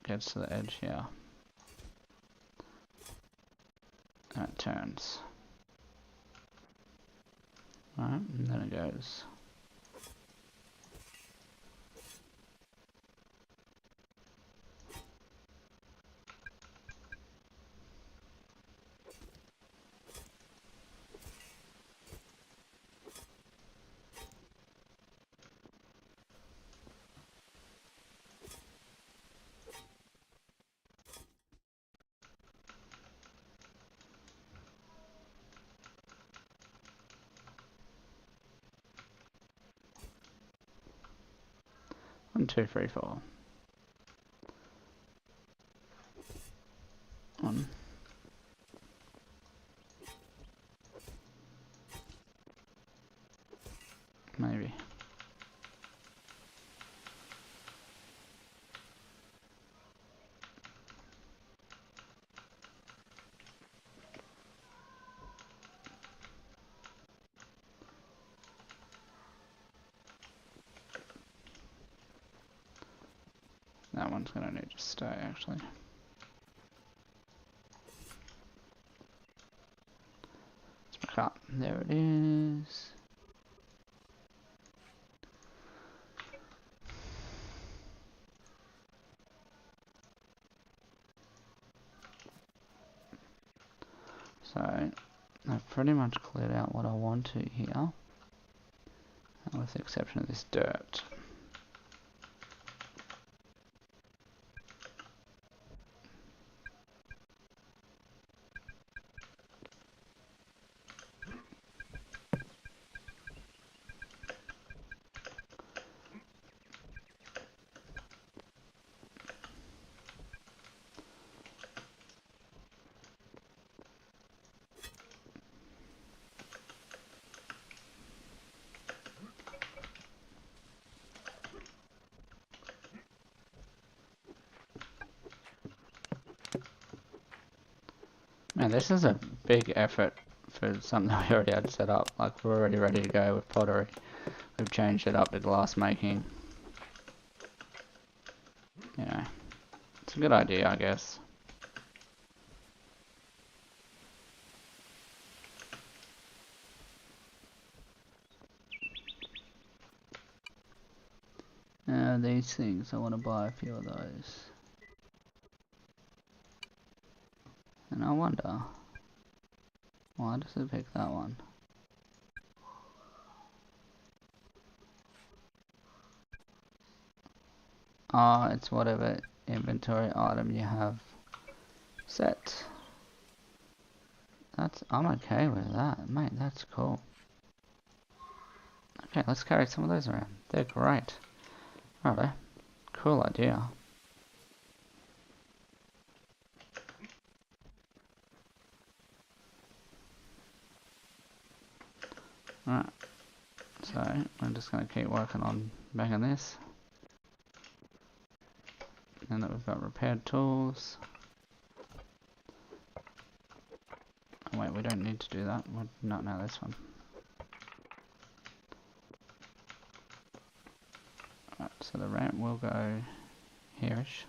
gets to the edge here, and it turns. Right, and then it goes. One, two, three, four. One. Maybe. That one's gonna need to stay, actually. Let's back up. There it is. So, I've pretty much cleared out what I want to here, with the exception of this dirt. Man, this is a big effort for something we already had set up. Like, we're already ready to go with pottery. We've changed it up with glass making. You know, it's a good idea, I guess. These things, I want to buy a few of those. And I wonder, why does it pick that one? Oh, it's whatever inventory item you have set. I'm okay with that, mate, that's cool. Okay, let's carry some of those around. They're great. Righto. Cool idea. Right. So, I'm just going to keep working on making this. And that we've got repaired tools. Oh, wait, we don't need to do that. Not now, this one. Right, So the ramp will go here-ish.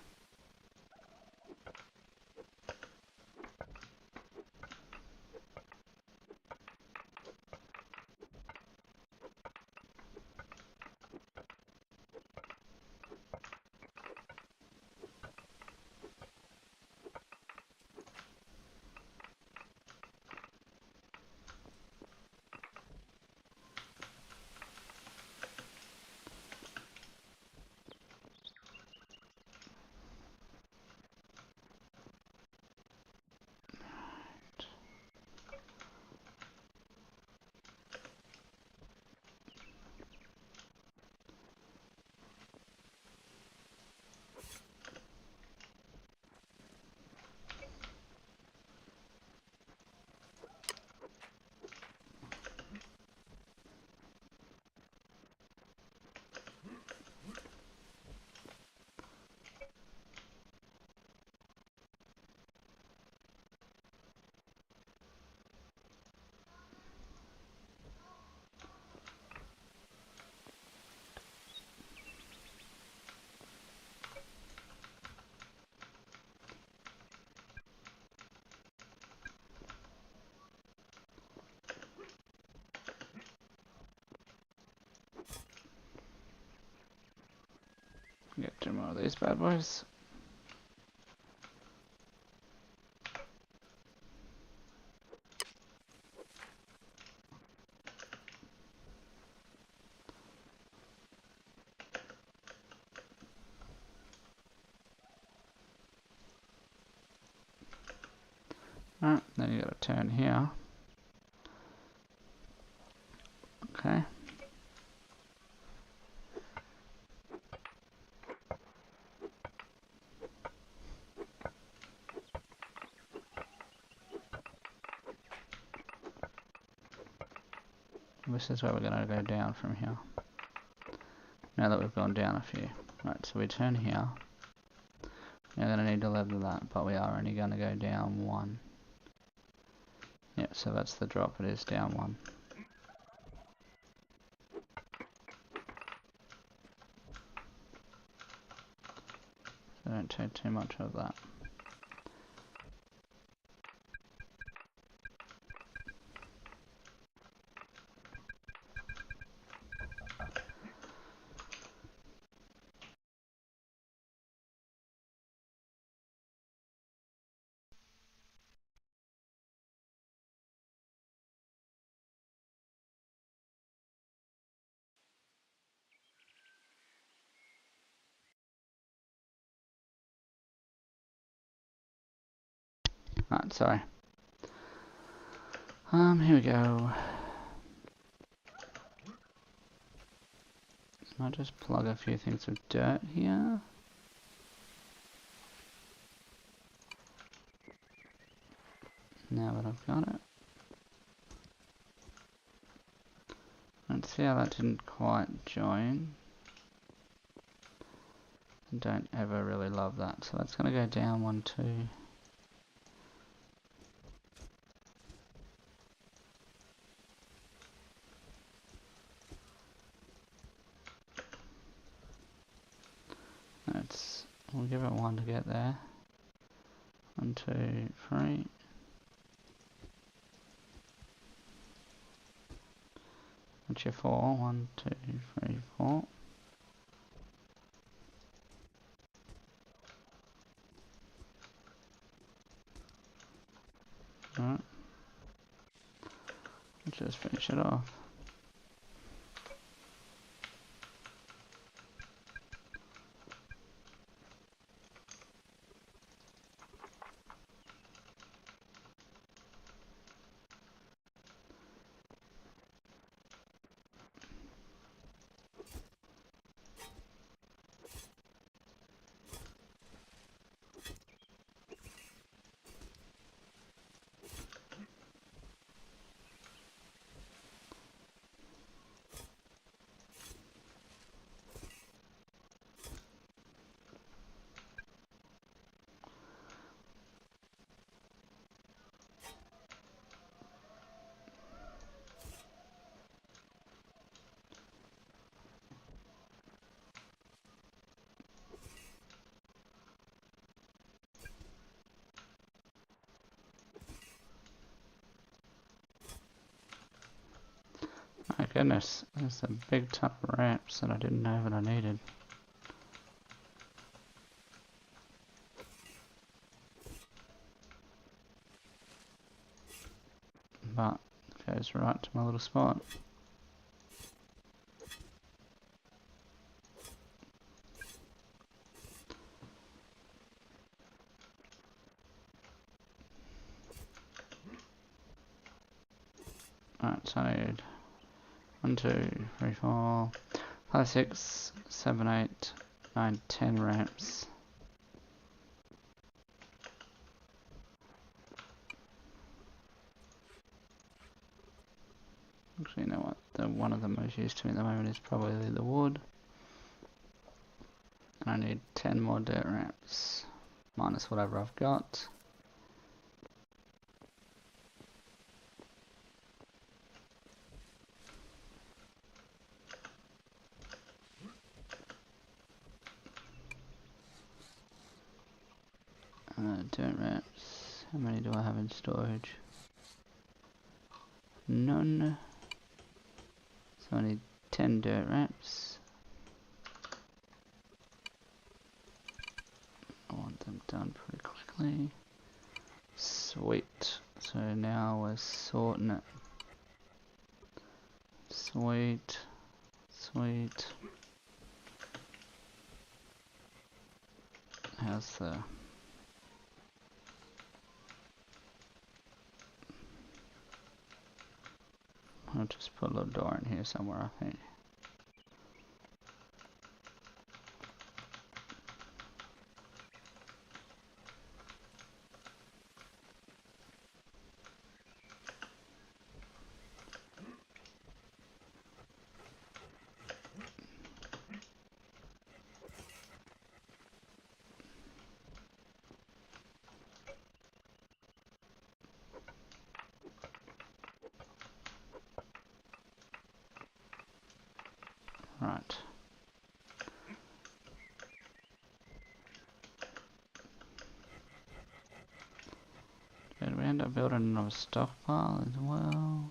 Get 2 more of these bad boys. Alright, then you gotta turn here. Okay. This is where we're gonna go down from here. Now that we've gone down a few. Right, so we turn here. We're gonna need to level that, but we are only gonna go down 1. Yep, so that's the drop, it is down 1. So don't take too much of that. Right, sorry. Here we go. So I'll just plug a few things with dirt here. Now that I've got it. Let's see how that didn't quite join. I don't ever really love that, so that's gonna go down 1, 2. We'll give it 1 to get there. 1, 2, 3. What's your 4? 1, 2, 3, 4. Alright. Let's just finish it off. goodness, there's a big tub of ramps that I didn't know that I needed. But it goes right to my little spot. Alright, so I need 1, 2, 3, 4, 5, 6, 7, 8, 9, 10 ramps. Actually, you know what? The one of the most used to me at the moment is probably the wood. And I need 10 more dirt ramps, minus whatever I've got. Dirt ramps. How many do I have in storage? None. So I need 10 dirt ramps. I want them done pretty quickly. Sweet. So now we're sorting it. Sweet. Sweet. How's the... I'll just put a little door in here somewhere, I think. Right. Did we end up building another stockpile as well?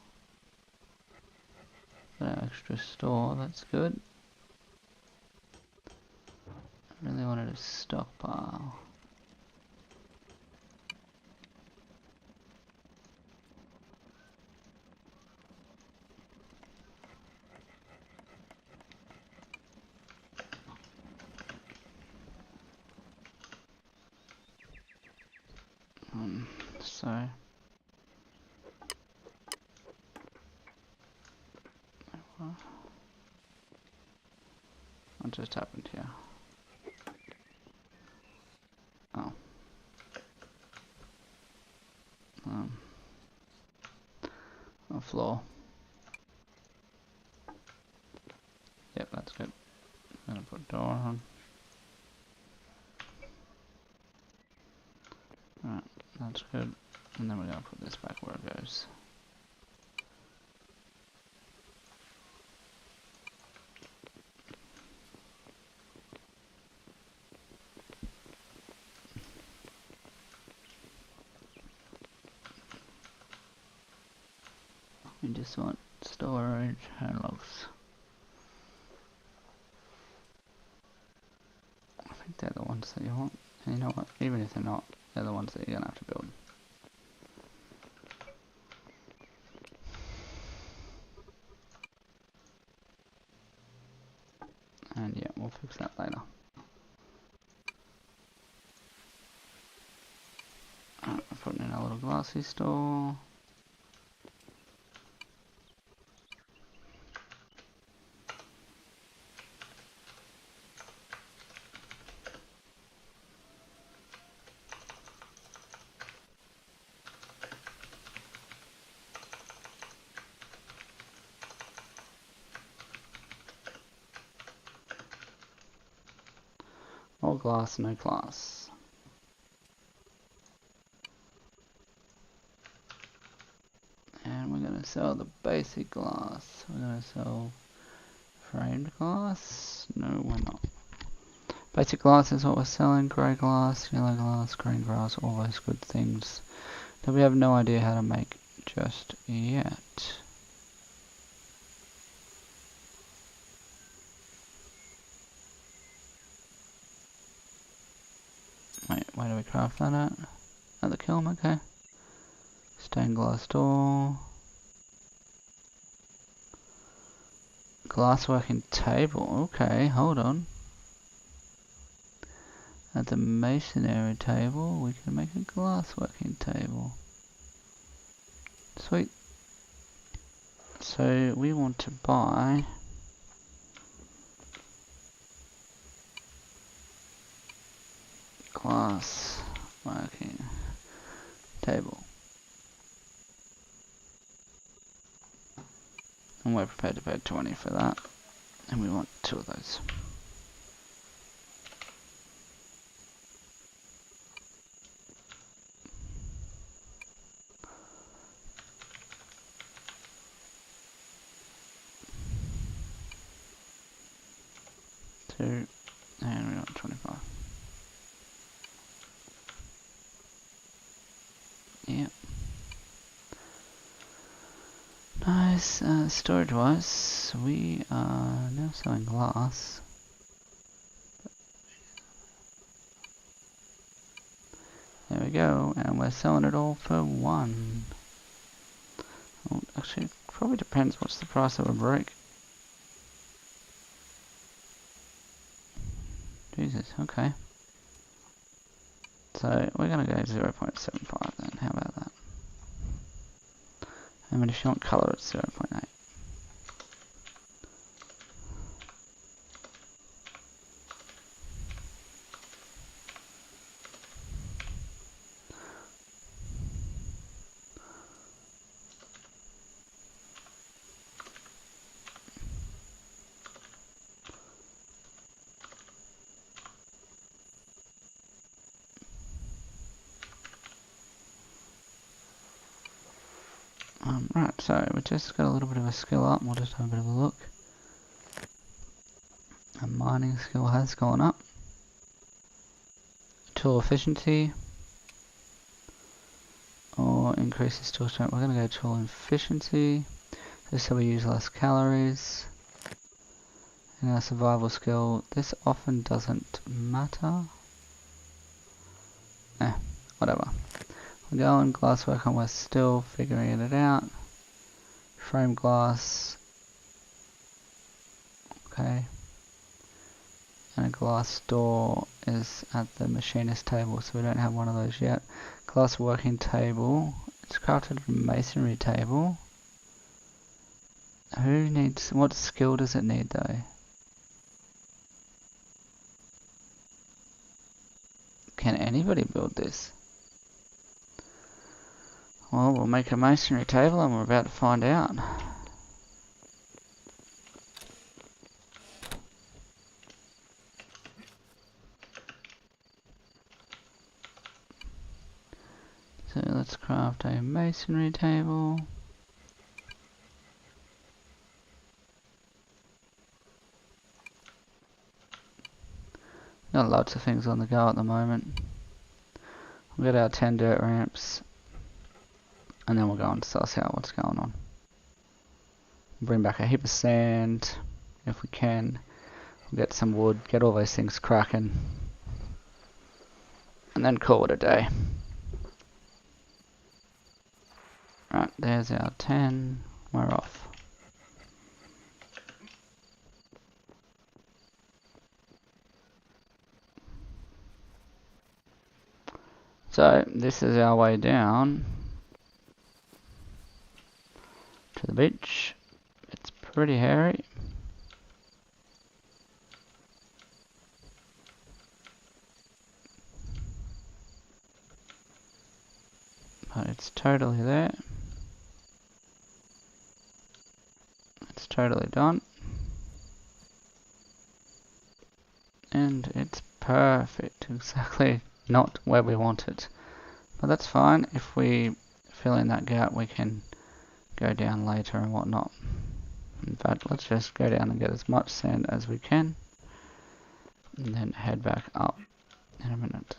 Got an extra store, that's good. I really wanted a stockpile. So what just happened here? Oh. A floor. Yep, that's good. I'm gonna put a door on. Alright, that's good. And then we're gonna put this back where it goes. We just want storage and logs. I think they're the ones that you want. And you know what? Even if they're not, they're the ones that you're gonna have to build. And yeah, we'll fix that later. Alright, we're putting in a little glassy store. All glass, no class. And we're going to sell the basic glass. We're going to sell framed glass. No, we're not. Basic glass is what we're selling. Grey glass, yellow glass, green glass, all those good things that we have no idea how to make just yet. Where do we craft that at? At the kiln, okay. Stained glass door. Glass working table, okay, hold on. At the masonry table, we can make a glass working table. Sweet. So we want to buy glass working table. And we're prepared to pay 20 for that. And we want 2 of those. And we want 25. Yep. Nice. Storage wise, we are now selling glass. There we go, and we're selling it all for 1. Well, actually, it probably depends what's the price of a brick. Jesus, okay. So we're going to go 0.75 then, how about that? And if you want colour, it's 0.8. Right, so we just got a little bit of a skill up, we'll just have a bit of a look. Our mining skill has gone up. Tool efficiency, or increases tool strength. We're going to go tool efficiency, just so we use less calories. And our survival skill, this often doesn't matter. Whatever. We're going glasswork and we're still figuring it out. Frame glass. Okay. And a glass door is at the machinist table, so we don't have one of those yet. Glass working table. It's crafted from masonry table. Who needs, what skill does it need though? Can anybody build this? Well, we'll make a masonry table and we're about to find out. So let's craft a masonry table. Got lots of things on the go at the moment. We've got our 10 dirt ramps. And then we'll go and suss out what's going on. Bring back a heap of sand, if we can. We'll get some wood, get all those things cracking. And then call it a day. Right, there's our 10. We're off. So, this is our way down to the beach. It's pretty hairy. But it's totally there. It's totally done. And it's perfect. Exactly not where we want it. But that's fine. If we fill in that gap, we can go down later and whatnot. In fact, let's just go down and get as much sand as we can. And then head back up in a minute.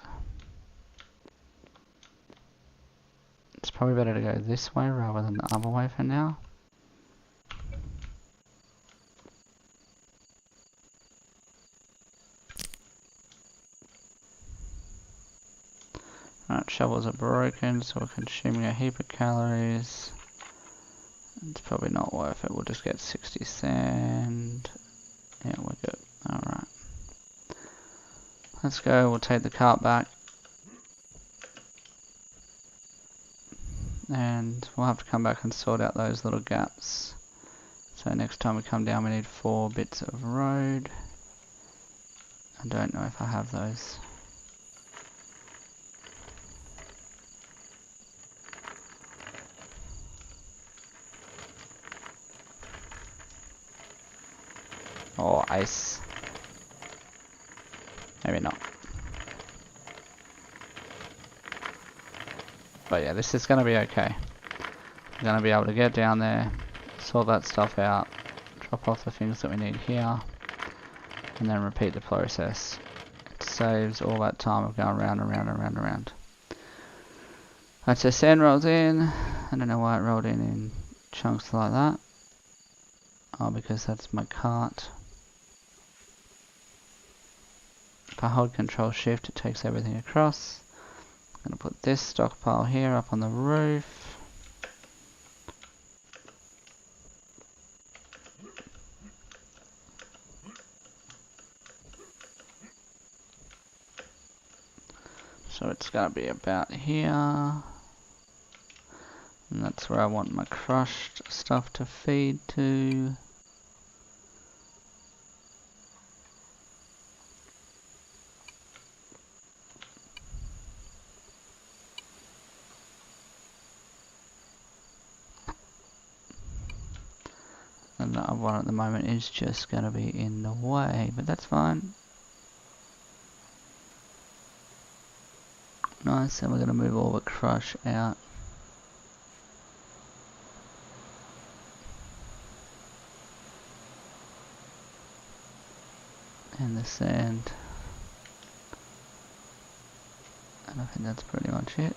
It's probably better to go this way rather than the other way for now. shovels are broken, so we're consuming a heap of calories. It's probably not worth it. We'll just get 60 sand. Yeah, we're good. Alright. Let's go. We'll take the cart back. And we'll have to come back and sort out those little gaps. So next time we come down we need 4 bits of road. I don't know if I have those. Oh, ice. Maybe not. But yeah, this is going to be okay. We're going to be able to get down there, sort that stuff out, drop off the things that we need here, and then repeat the process. It saves all that time of going round and round and round and round. Right, so sand rolls in. I don't know why it rolled in chunks like that. Oh, because that's my cart. If I hold Control Shift, it takes everything across. I'm going to put this stockpile here up on the roof. So it's going to be about here. And that's where I want my crushed stuff to feed to. And the other one at the moment is just going to be in the way, but that's fine. Nice, and we're going to move all the crush out. And the sand. And I think that's pretty much it.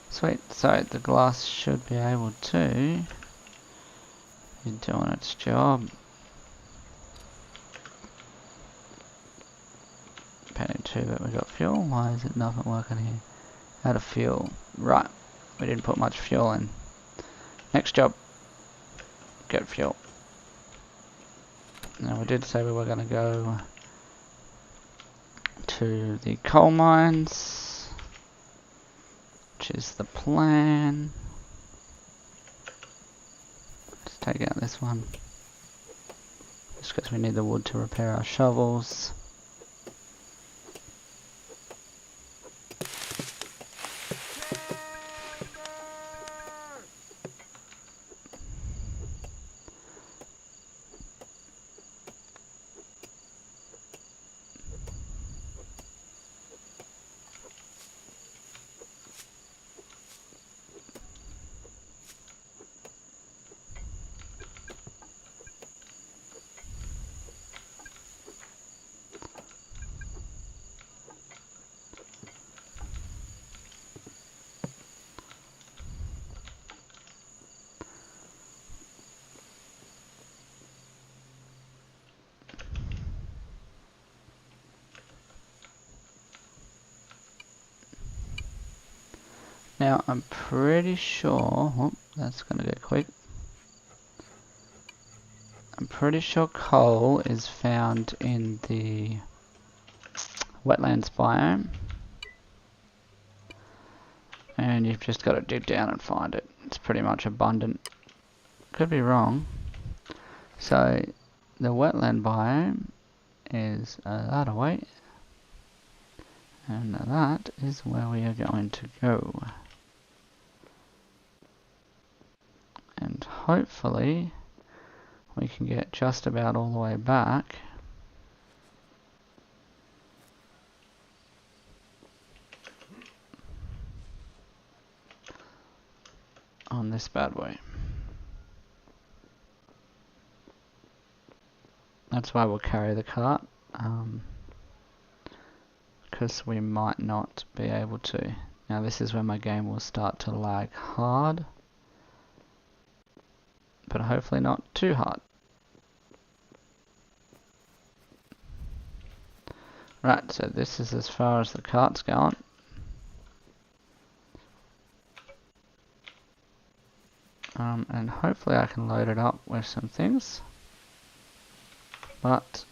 Sweet, so the glass should be able to be doing its job. Panic 2, but we got fuel. Why is it nothing working here? Out of fuel. Right, we didn't put much fuel in. Next job, get fuel. Now we did say we were going to go to the coal mines, which is the plan. Let's take out this one, just because we need the wood to repair our shovels. Now I'm pretty sure, oh, that's going to go quick. I'm pretty sure coal is found in the wetlands biome. And you've just got to dig down and find it. It's pretty much abundant. Could be wrong. So the wetland biome is that away. And that is where we are going to go. And hopefully we can get just about all the way back. On this bad way. That's why we'll carry the cart. Because we might not be able to. Now this is where my game will start to lag hard. But hopefully not too hard. Right, so this is as far as the cart's going. And hopefully I can load it up with some things. But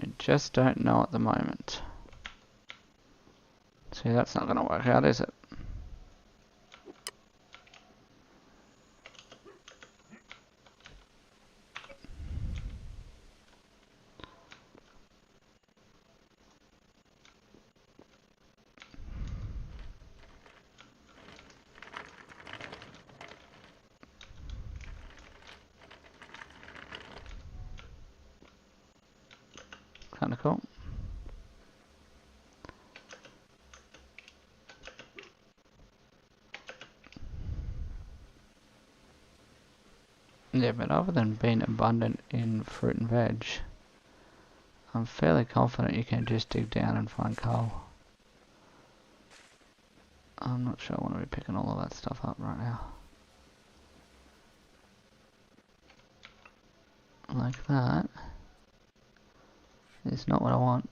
we just don't know at the moment. See, that's not going to work out, is it? Kind of cool. Yeah, but other than being abundant in fruit and veg, I'm fairly confident you can just dig down and find coal. I'm not sure I want to be picking all of that stuff up right now. Like that. It's not what I want.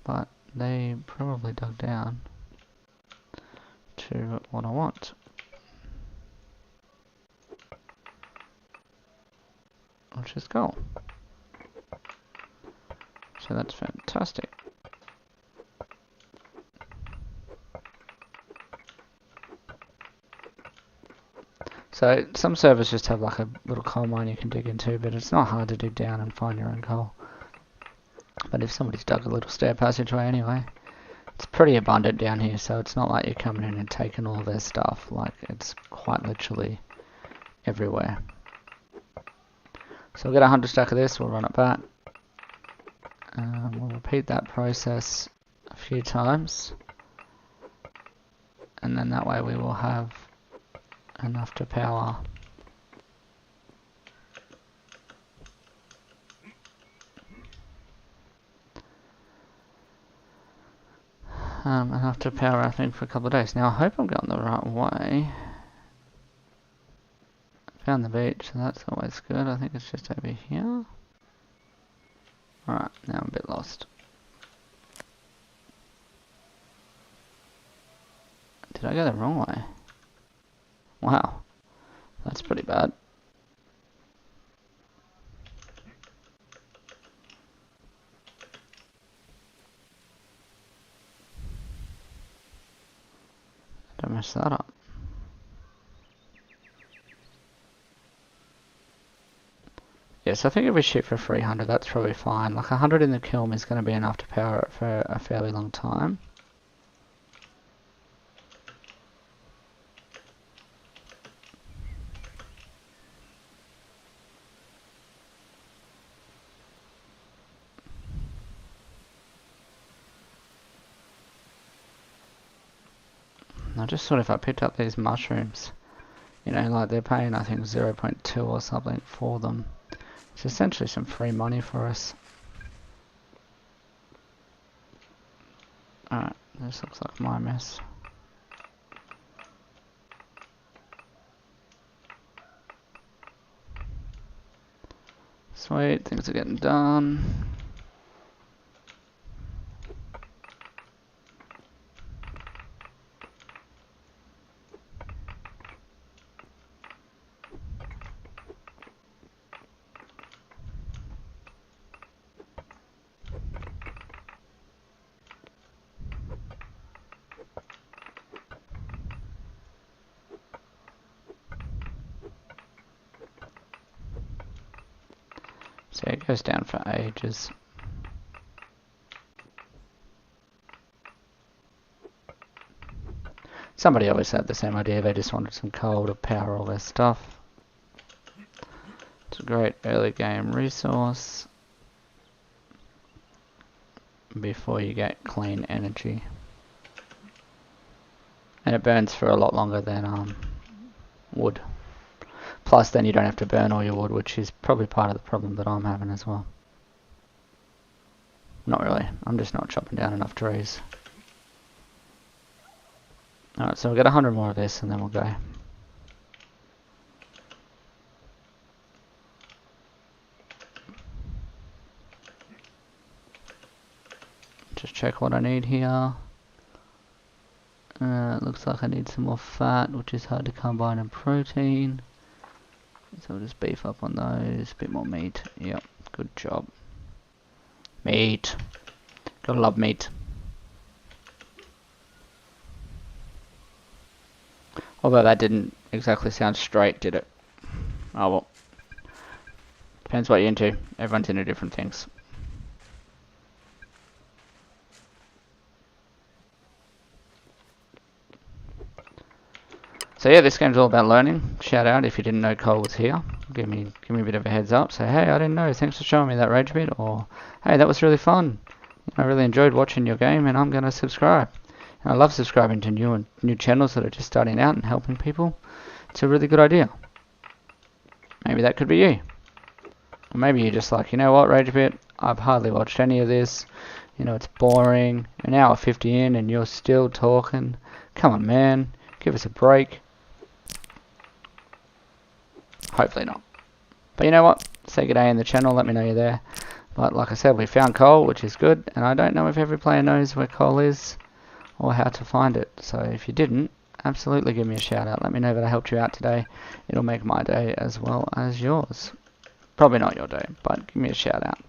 But they probably dug down to what I want. Which is cool. So that's fantastic. So some servers just have like a little coal mine you can dig into, but it's not hard to dig down and find your own coal. But if somebody's dug a little stair passageway anyway, it's pretty abundant down here, so it's not like you're coming in and taking all their stuff. Like, it's quite literally everywhere. So we'll get 100 stack of this, we'll run it back. We'll repeat that process a few times. And then that way we will have enough to power our thing for a couple of days. Now I hope I'm going the right way. Found the beach, so that's always good. I think it's just over here. Alright, now I'm a bit lost. Did I go the wrong way? Wow, that's pretty bad. Don't mess that up. Yes, I think if we shoot for 300, that's probably fine. Like 100 in the kiln is going to be enough to power it for a fairly long time. I just thought if I picked up these mushrooms, you know, like they're paying I think 0.2 or something for them. It's essentially some free money for us. Alright, this looks like my mess. Sweet, things are getting done. So it goes down for ages. Somebody always had the same idea, they just wanted some coal to power all their stuff. It's a great early game resource before you get clean energy. And it burns for a lot longer than wood. Plus then you don't have to burn all your wood, which is probably part of the problem that I'm having as well. Not really, I'm just not chopping down enough trees. Alright, so we'll get 100 more of this and then we'll go. Just check what I need here. It looks like I need some more fat, which is hard to come by, and protein. So I'll just beef up on those. A bit more meat. Yep, good job. Meat. Gotta love meat. Although that didn't exactly sound straight, did it? Oh well. Depends what you're into. Everyone's into different things. So yeah, this game's all about learning. Shout out if you didn't know Cole was here. Give me a bit of a heads up. Say, hey, I didn't know. Thanks for showing me that RageBit. Or, hey, that was really fun. I really enjoyed watching your game, and I'm gonna subscribe. And I love subscribing to new channels that are just starting out and helping people. It's a really good idea. Maybe that could be you. Or maybe you're just like, you know what, RageBit, I've hardly watched any of this. You know, it's boring. An hour 50 in, and you're still talking. Come on, man. Give us a break. Hopefully not. But you know what? Say good day in the channel, let me know you're there. But like I said, we found coal, which is good, and I don't know if every player knows where coal is or how to find it. So if you didn't, absolutely give me a shout out. Let me know that I helped you out today. It'll make my day as well as yours. Probably not your day, but give me a shout out.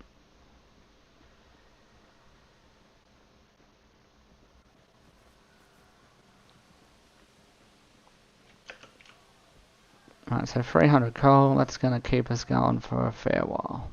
Right, so 300 coal, that's going to keep us going for a fair while.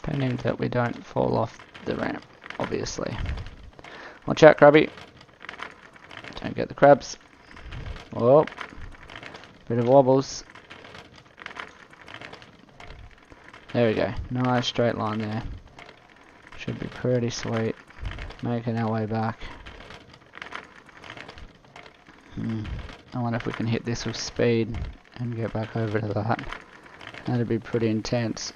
Pending that we don't fall off the ramp, obviously. Watch out, Krabby. Don't get the crabs. Oh, bit of wobbles. There we go. Nice straight line there. Should be pretty sweet. Making our way back. I wonder if we can hit this with speed and get back over to that. That'd be pretty intense.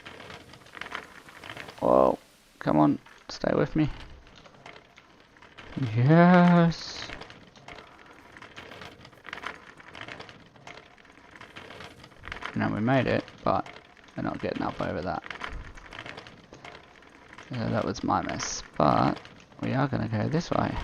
Whoa, come on, stay with me. Yes. No, we made it, but we're not getting up over that. Yeah, that was my mess, but we are going to go this way.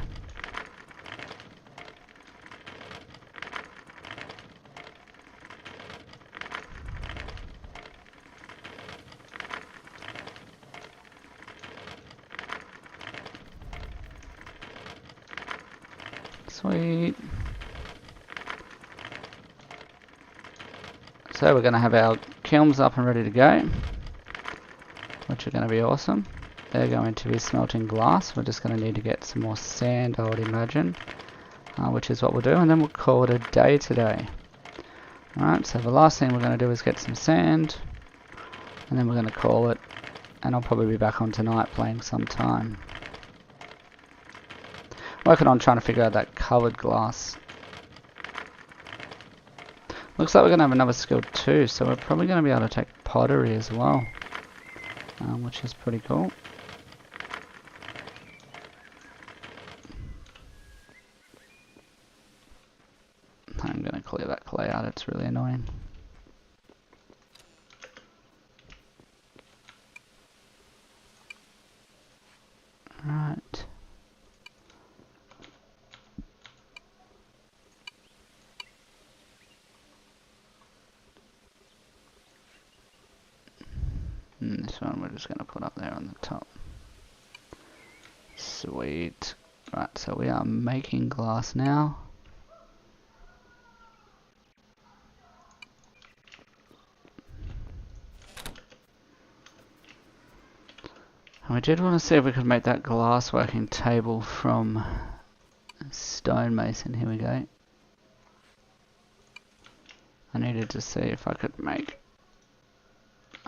Sweet. So we're going to have our kilns up and ready to go, which are going to be awesome. They're going to be smelting glass. We're just going to need to get some more sand, I would imagine, which is what we'll do, and then we'll call it a day today. Alright, so the last thing we're going to do is get some sand, and then we're going to call it, and I'll probably be back on tonight playing sometime. Working on trying to figure out that covered glass. Looks like we're going to have another skill too, so we're probably going to be able to take pottery as well, which is pretty cool. I'm going to clear that clay out, it's really annoying. Right. And this one we're just going to put up there on the top. Sweet. Right, so we are making glass now. And we did want to see if we could make that glass working table from stonemason. Here we go. I needed to see if I could make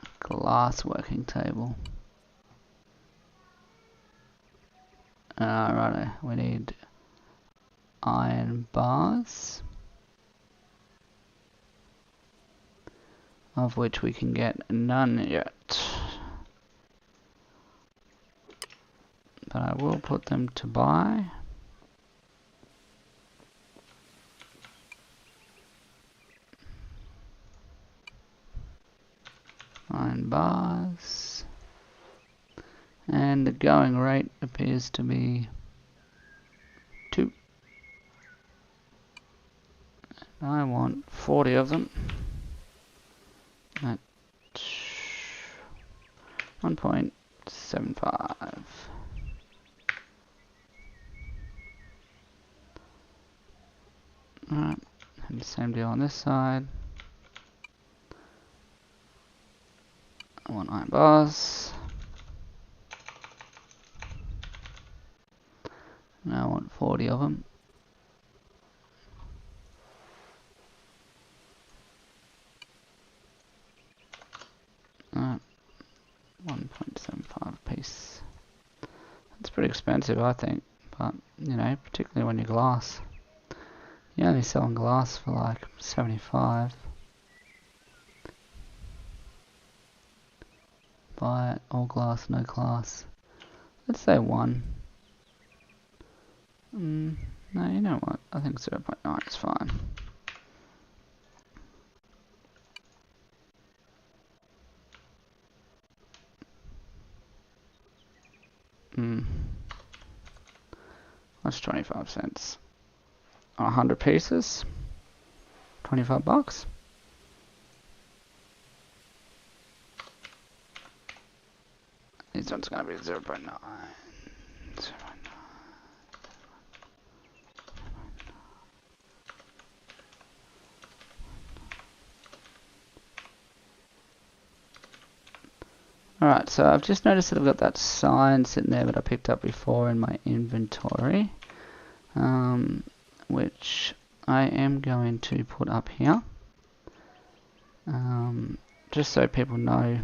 a glass working table. Righto, we need iron bars, of which we can get none yet. But I will put them to buy. iron bars. And the going rate appears to be 2. I want 40 of them. At 1.75. Alright, and the same deal on this side. I want iron bars. Now I want 40 of them. Alright, 1.75 a piece. That's pretty expensive, I think, but you know, particularly when you're glass. You're only selling glass for like 75. Buy it, all glass, no glass. Let's say 1. No, you know what? I think 0.9 is fine. That's 25 cents. 100 pieces. 25 bucks. This one's going to be 0.9. 0.9. Alright, so I've just noticed that I've got that sign sitting there that I picked up before in my inventory, which I am going to put up here, just so people know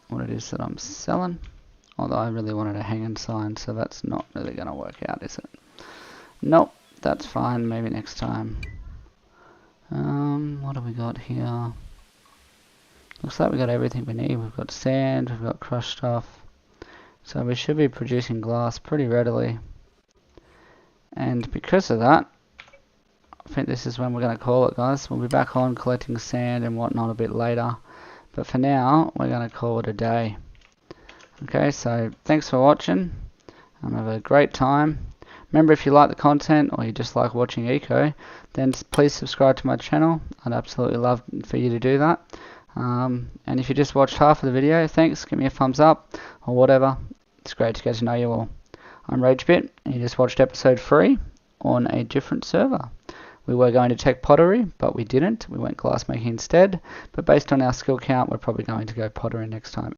what it is that I'm selling. Although I really wanted a hanging sign, so that's not really going to work out, is it? Nope, that's fine, maybe next time. What have we got here? Looks like we got everything we need. We've got sand, we've got crushed stuff. So we should be producing glass pretty readily. And because of that, I think this is when we're going to call it, guys. We'll be back on collecting sand and whatnot a bit later. But for now, we're going to call it a day. Okay, so thanks for watching. Have a great time. Remember, if you like the content or you just like watching eco, then please subscribe to my channel. I'd absolutely love for you to do that. And if you just watched half of the video, thanks, give me a thumbs up or whatever. It's great to get to know you all. I'm RageBit, and you just watched episode 3 on a different server. We were going to take pottery, but we didn't. We went glassmaking instead. But based on our skill count, we're probably going to go pottery next time.